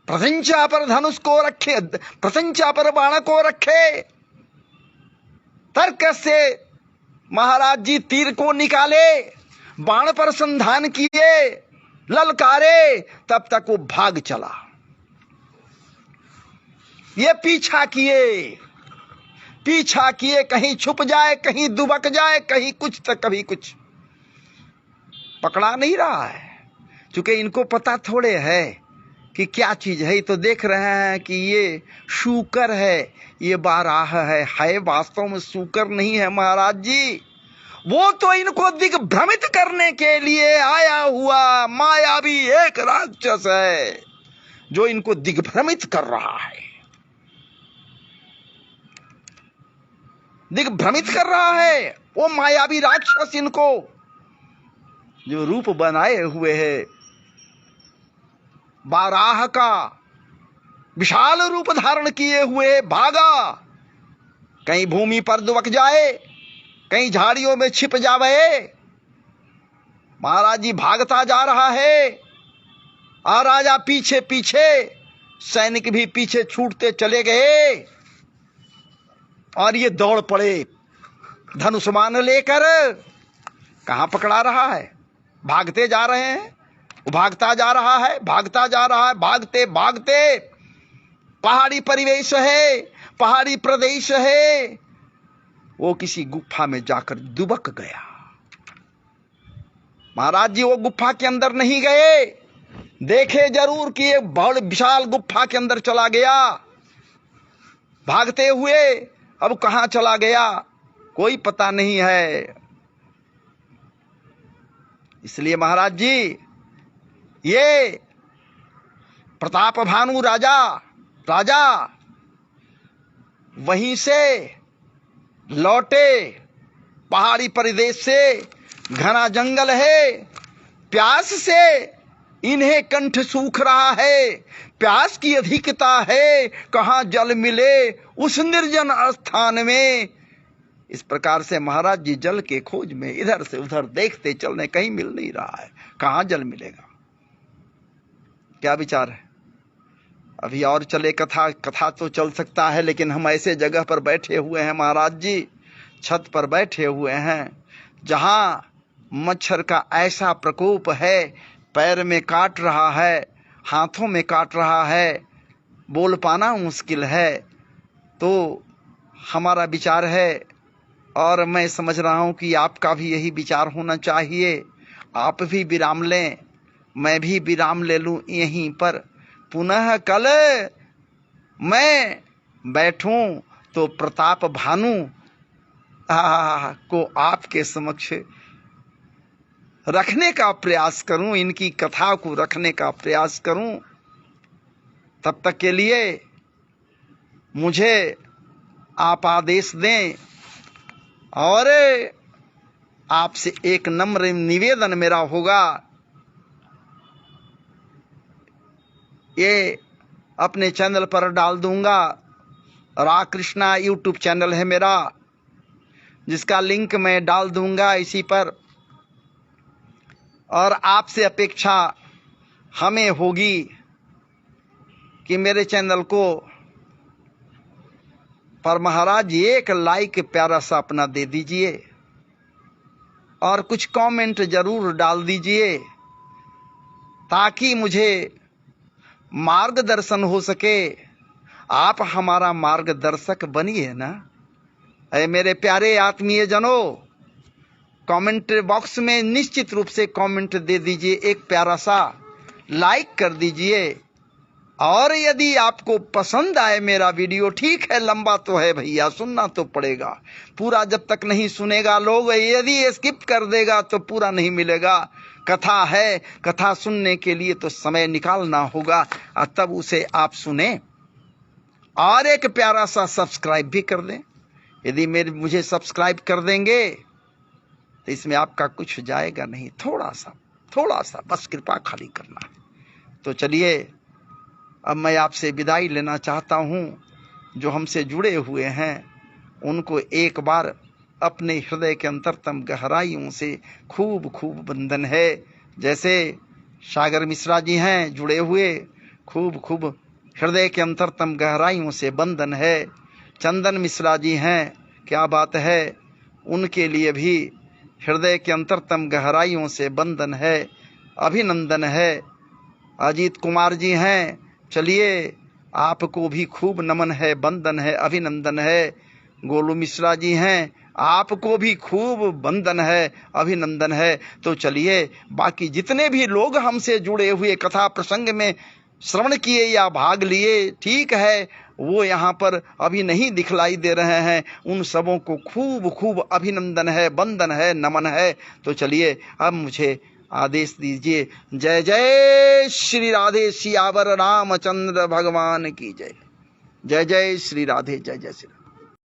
प्रशंसा पर धनुष को रखे, प्रशंसा पर बाण को रखे, तर्क से महाराज जी तीर को निकाले, बाण पर संधान किए, ललकारे, तब तक वो भाग चला। ये पीछा किए, कहीं छुप जाए, कहीं दुबक जाए, कहीं कुछ तो कभी कुछ। पकड़ा नहीं रहा है, क्योंकि इनको पता थोड़े है कि क्या चीज है। तो देख रहे हैं कि ये शूकर है, ये बाराह है वास्तव में शूकर नहीं है महाराज जी। वो तो इनको दिग्भ्रमित करने के लिए आया हुआ मायावी एक राक्षस है, जो इनको दिग्भ्रमित कर रहा है, दिग्भ्रमित कर रहा है। वो मायावी राक्षस इनको जो रूप बनाए हुए है, बाराह का विशाल रूप धारण किए हुए भागा। कहीं भूमि पर दुबक जाए, कहीं झाड़ियों में छिप जावे। महाराज जी भागता जा रहा है और राजा पीछे पीछे, सैनिक भी पीछे छूटते चले गए और ये दौड़ पड़े धनुष्मान लेकर। कहां पकड़ा रहा है, भागते जा रहे हैं, भागता जा रहा है, भागते भागते। पहाड़ी परिवेश है, पहाड़ी प्रदेश है, वो किसी गुफा में जाकर दुबक गया। महाराज जी वो गुफा के अंदर नहीं गए, देखे जरूर कि एक बहुत विशाल गुफा के अंदर चला गया भागते हुए। अब कहां चला गया कोई पता नहीं है। इसलिए महाराज जी ये प्रताप भानु राजा वहीं से लौटे, पहाड़ी परिदेश से, घना जंगल है, प्यास से इन्हें कंठ सूख रहा है, प्यास की अधिकता है, कहां जल मिले उस निर्जन स्थान में। इस प्रकार से महाराज जी जल के खोज में इधर से उधर देखते चल रहे, कहीं मिल नहीं रहा है, कहां जल मिलेगा। क्या विचार है? अभी और चले कथा तो चल सकता है, लेकिन हम ऐसे जगह पर बैठे हुए हैं महाराज जी, छत पर बैठे हुए हैं जहां मच्छर का ऐसा प्रकोप है, पैर में काट रहा है, हाथों में काट रहा है, बोल पाना मुश्किल है। तो हमारा विचार है, और मैं समझ रहा हूं कि आपका भी यही विचार होना चाहिए। आप भी विराम लें, मैं भी विराम ले लूं यहीं पर। पुनः कल मैं बैठूं तो प्रताप भानु को आपके समक्ष रखने का प्रयास करूं, इनकी कथा को रखने का प्रयास करूं। तब तक के लिए मुझे आप आदेश दें, और आपसे एक नम्र निवेदन मेरा होगा, ये अपने चैनल पर डाल दूंगा। रा कृष्णा यूट्यूब चैनल है मेरा, जिसका लिंक मैं डाल दूंगा इसी पर। और आपसे अपेक्षा हमें होगी कि मेरे चैनल को पर महाराज एक लाइक प्यारा सा अपना दे दीजिए, और कुछ कमेंट जरूर डाल दीजिए, ताकि मुझे मार्गदर्शन हो सके। आप हमारा मार्गदर्शक बनिए ना। अरे मेरे प्यारे आत्मीय जनों, कमेंट बॉक्स में निश्चित रूप से कमेंट दे दीजिए, एक प्यारा सा लाइक कर दीजिए। और यदि आपको पसंद आए मेरा वीडियो, ठीक है लंबा तो है भैया, सुनना तो पड़ेगा, पूरा जब तक नहीं सुनेगा लोग, यदि स्किप कर देगा तो पूरा नहीं मिलेगा। कथा है, कथा सुनने के लिए तो समय निकालना होगा, और तब उसे आप सुने। और एक प्यारा सा सब्सक्राइब भी कर दें। यदि मुझे सब्सक्राइब कर देंगे तो इसमें आपका कुछ जाएगा नहीं, थोड़ा सा बस कृपा खाली करना। तो चलिए अब मैं आपसे विदाई लेना चाहता हूँ। जो हमसे जुड़े हुए हैं उनको एक बार अपने हृदय के अंतरतम गहराइयों से खूब खूब वंदन है। जैसे सागर मिश्रा जी हैं जुड़े हुए, खूब खूब हृदय के अंतरतम गहराइयों से वंदन है। चंदन मिश्रा जी हैं, क्या बात है, उनके लिए भी हृदय के अंतरतम गहराइयों से वंदन है, अभिनंदन है। अजीत कुमार जी हैं, चलिए आपको भी खूब नमन है, वंदन है, अभिनंदन है। गोलू मिश्रा जी हैं, आपको भी खूब वंदन है, अभिनंदन है। तो चलिए बाकी जितने भी लोग हमसे जुड़े हुए कथा प्रसंग में श्रवण किए या भाग लिए, ठीक है, वो यहाँ पर अभी नहीं दिखलाई दे रहे हैं, उन सबों को खूब खूब अभिनंदन है, वंदन है, नमन है। तो चलिए अब मुझे आदेश दीजिए। जय जय श्री राधे सियावर रामचंद्र भगवान की जय। जय जय श्री राधे, जय जय श्री राधे।